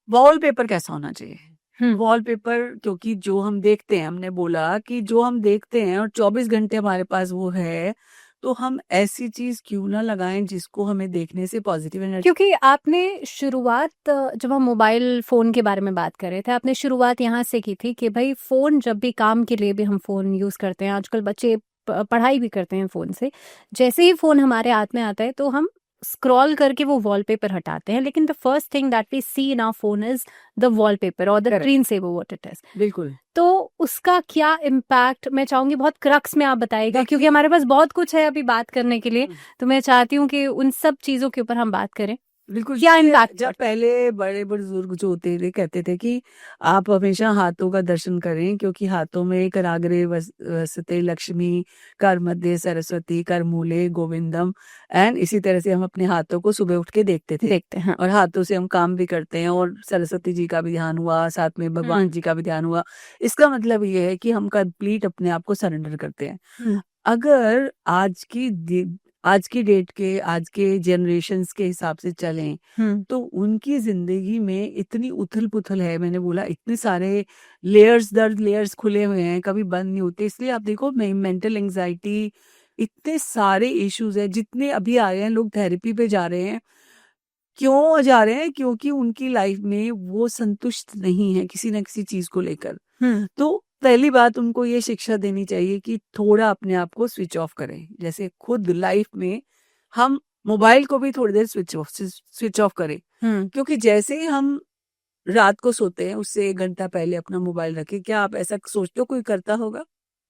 वॉलपेपर कैसा होना चाहिए। वॉलपेपर, क्योंकि जो हम देखते हैं, हमने बोला कि जो हम देखते हैं और 24 घंटे हमारे पास वो है, तो हम ऐसी चीज क्यों ना लगाएं जिसको हमें देखने से पॉजिटिव एनर्जी। क्योंकि आपने शुरुआत जब हम मोबाइल फ़ोन के बारे में बात कर रहे थे, आपने शुरुआत यहाँ से की थी कि भाई फ़ोन जब भी काम के लिए भी हम फ़ोन यूज़ करते हैं, आजकल बच्चे पढ़ाई भी करते हैं फ़ोन से। जैसे ही फ़ोन हमारे हाथ में आता है तो हम स्क्रॉल करके वो वॉलपेपर हटाते हैं, लेकिन the first thing that we see in our phone is the wallpaper और the Correct. Screen saver what it is. बिल्कुल। तो उसका क्या इम्पैक्ट, मैं चाहूंगी बहुत क्रक्स में आप बताइएगा, देखिए- क्योंकि हमारे पास बहुत कुछ है अभी बात करने के लिए, तो मैं चाहती हूँ कि उन सब चीजों के ऊपर हम बात करें। बिल्कुल। क्या impact जब पहले बड़े बुजुर्ग जो होते थे कहते थे कि आप हमेशा हाथों का दर्शन करें, क्योंकि हाथों में कराग्रे वसते लक्ष्मी, कर मध्य सरस्वती, कर मूले गोविंदम, एंड इसी तरह से हम अपने हाथों को सुबह उठ के देखते हैं और हाथों से हम काम भी करते हैं और सरस्वती जी का भी ध्यान हुआ, साथ में भगवान जी का भी ध्यान हुआ। इसका मतलब ये है कि हम कंप्लीट अपने आप को सरेंडर करते हैं। अगर आज की डेट के, आज के जनरेशन्स के हिसाब से चलें, तो उनकी जिंदगी में इतनी उथल पुथल है, मैंने बोला इतने सारे लेयर्स दर लेयर्स खुले हुए हैं, कभी बंद नहीं होते। इसलिए आप देखो, मेंटल एंजाइटी, इतने सारे इश्यूज हैं, जितने अभी आए हैं, लोग थेरेपी पे जा रहे हैं। क्यों जा रहे हैं? क्योंकि उनकी लाइफ में वो संतुष्ट नहीं है किसी ना किसी चीज को लेकर। तो पहली बात उनको ये शिक्षा देनी चाहिए कि थोड़ा अपने आप को स्विच ऑफ करें। जैसे खुद लाइफ में हम मोबाइल को भी थोड़ी देर स्विच ऑफ करें, क्योंकि जैसे ही हम रात को सोते हैं उससे 1 घंटा पहले अपना मोबाइल रखें। क्या आप ऐसा सोचते हो कोई करता होगा?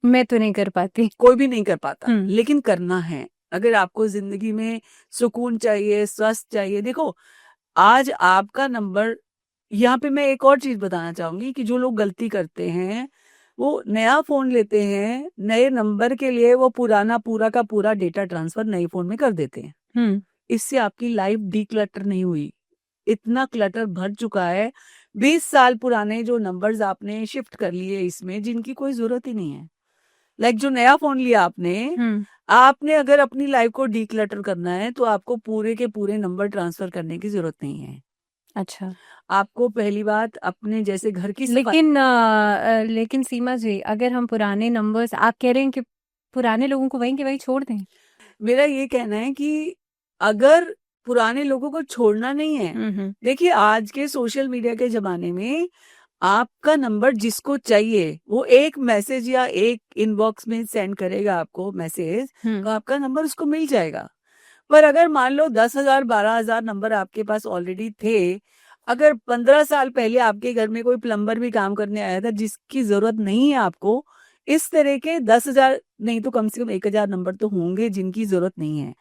मैं तो नहीं कर पाती। कोई भी नहीं कर पाता, लेकिन करना है। अगर आपको जिंदगी में सुकून चाहिए, स्वस्थ चाहिए, देखो आज आपका नंबर, यहाँ पे मैं एक और चीज बताना चाहूंगी कि जो लोग गलती करते हैं, वो नया फोन लेते हैं, नए नंबर के लिए वो पुराना पूरा का पूरा डेटा ट्रांसफर नए फोन में कर देते हैं। इससे आपकी लाइफ डीक्लटर नहीं हुई, इतना क्लटर भर चुका है। 20 साल पुराने जो नंबर्स आपने शिफ्ट कर लिए इसमें, जिनकी कोई जरूरत ही नहीं है। लाइक जो नया फोन लिया आपने अगर अपनी लाइफ को डीक्लटर करना है तो आपको पूरे के पूरे नंबर ट्रांसफर करने की जरूरत नहीं है। अच्छा, आपको पहली बात अपने जैसे घर की लेकिन सीमा जी, अगर हम पुराने नंबर्स, आप कह रहे हैं कि पुराने लोगों को वहीं के वहीं छोड़ दें? मेरा ये कहना है कि अगर पुराने लोगों को छोड़ना नहीं है, देखिए आज के सोशल मीडिया के जमाने में आपका नंबर जिसको चाहिए वो एक मैसेज या एक इनबॉक्स में सेंड करेगा आपको मैसेज, तो आपका नंबर उसको मिल जाएगा। पर अगर मान लो 10,000 12,000 नंबर आपके पास ऑलरेडी थे, अगर 15 साल पहले आपके घर में कोई प्लम्बर भी काम करने आया था जिसकी जरूरत नहीं है आपको, इस तरह के 10,000 नहीं तो कम से कम 1,000 नंबर तो होंगे जिनकी जरूरत नहीं है।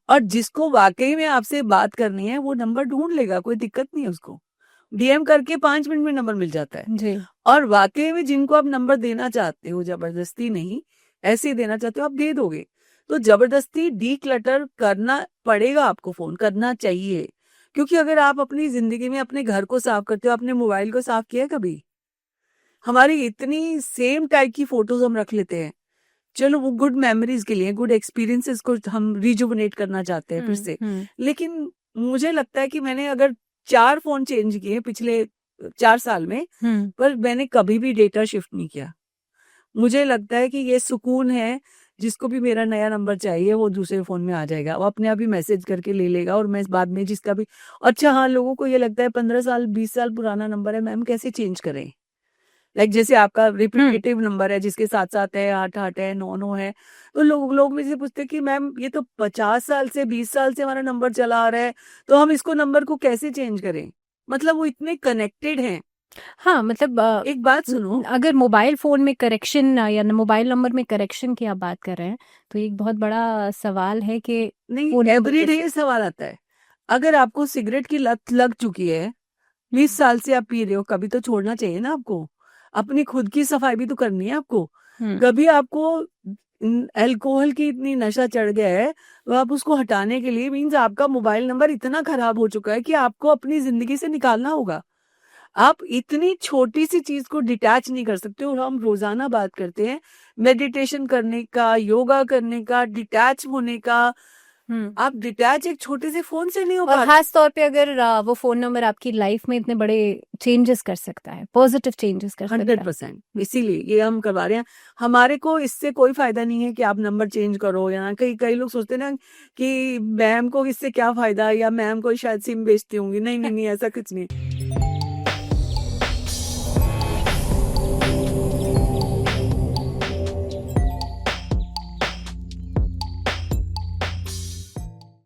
और जिसको वाकई में आपसे बात करनी है वो नंबर ढूंढ लेगा, कोई दिक्कत नहीं है उसको। डीएम करके 5 मिनट में नंबर मिल जाता है जी। और वाकई में जिनको आप नंबर देना चाहते हो, जबरदस्ती नहीं, ऐसे ही देना चाहते हो, आप दे दोगे। तो जबरदस्ती डीक्लटर करना पड़ेगा, आपको फोन करना चाहिए। क्योंकि अगर आप अपनी जिंदगी में अपने घर को साफ करते हो, अपने मोबाइल को साफ किया है कभी? हमारी इतनी सेम टाइप की फोटोज हम रख लेते हैं, चलो वो गुड मेमोरीज के लिए, गुड एक्सपीरियंसेस को हम रिजुवनेट करना चाहते हैं फिर से। लेकिन मुझे लगता है कि मैंने अगर 4 फोन चेंज किए पिछले 4 साल में, पर मैंने कभी भी डेटा शिफ्ट नहीं किया। मुझे लगता है कि ये सुकून है जिसको भी मेरा नया नंबर चाहिए वो दूसरे फ़ोन में आ जाएगा। वो अपने आप ही मैसेज करके ले लेगा और मैं बाद में जिसका भी अच्छा हाँ, लोगों को ये लगता है 15 साल 20 साल पुराना नंबर है मैम कैसे चेंज करें? लाइक जैसे आपका रिपीटेटिव नंबर है जिसके 7-7 है, 8-8 है, 9-9 है। तो लोग मुझसे पूछते हैं कि मैम ये तो 50 साल से 20 साल से हमारा नंबर चला आ रहा है, तो हम इसको नंबर को कैसे चेंज करें? मतलब वो इतने कनेक्टेड हैं। हाँ, मतलब एक बात सुनो अगर मोबाइल फ़ोन में करेक्शन या मोबाइल नंबर में करेक्शन की आप बात कर रहे हैं, तो एक बहुत बड़ा सवाल है कि नहीं फ़ोन को एवरीडे कैसे ये सवाल आता है। अगर आपको सिगरेट की लत लग चुकी है, 20 साल से आप पी रहे हो, कभी तो छोड़ना चाहिए ना आपको। अपनी खुद की सफाई भी तो करनी है आपको। हुँ, कभी आपको अल्कोहल की इतनी नशा चढ़ गया है, तो आप उसको हटाने के लिए मीन्स आपका मोबाइल नंबर इतना खराब हो चुका है कि आपको अपनी ज़िंदगी से निकालना होगा। आप इतनी छोटी-सी चीज़ को डिटैच नहीं कर सकते और हम रोज़ाना बात करते हैं मेडिटेशन करने का, योगा करने का, डिटैच होने का। हुँ। आप डिटैच एक छोटे से फ़ोन से नहीं हो और पाते। ख़ास तौर पे अगर वो फ़ोन नंबर आपकी लाइफ़ में इतने बड़े चेंजेस कर सकता है, पॉज़िटिव चेंजेस कर सकता है। 100% इसीलिए ये हम करवा रहे हैं। हमारे को इससे कोई फ़ायदा नहीं है कि आप नंबर चेंज करो या कई कई लोग सोचते हैं ना कि मैम को इससे क्या फ़ायदा या मैम को शायद सिम बेचती होंगी। नहीं, नहीं, नहीं ऐसा कुछ नहीं।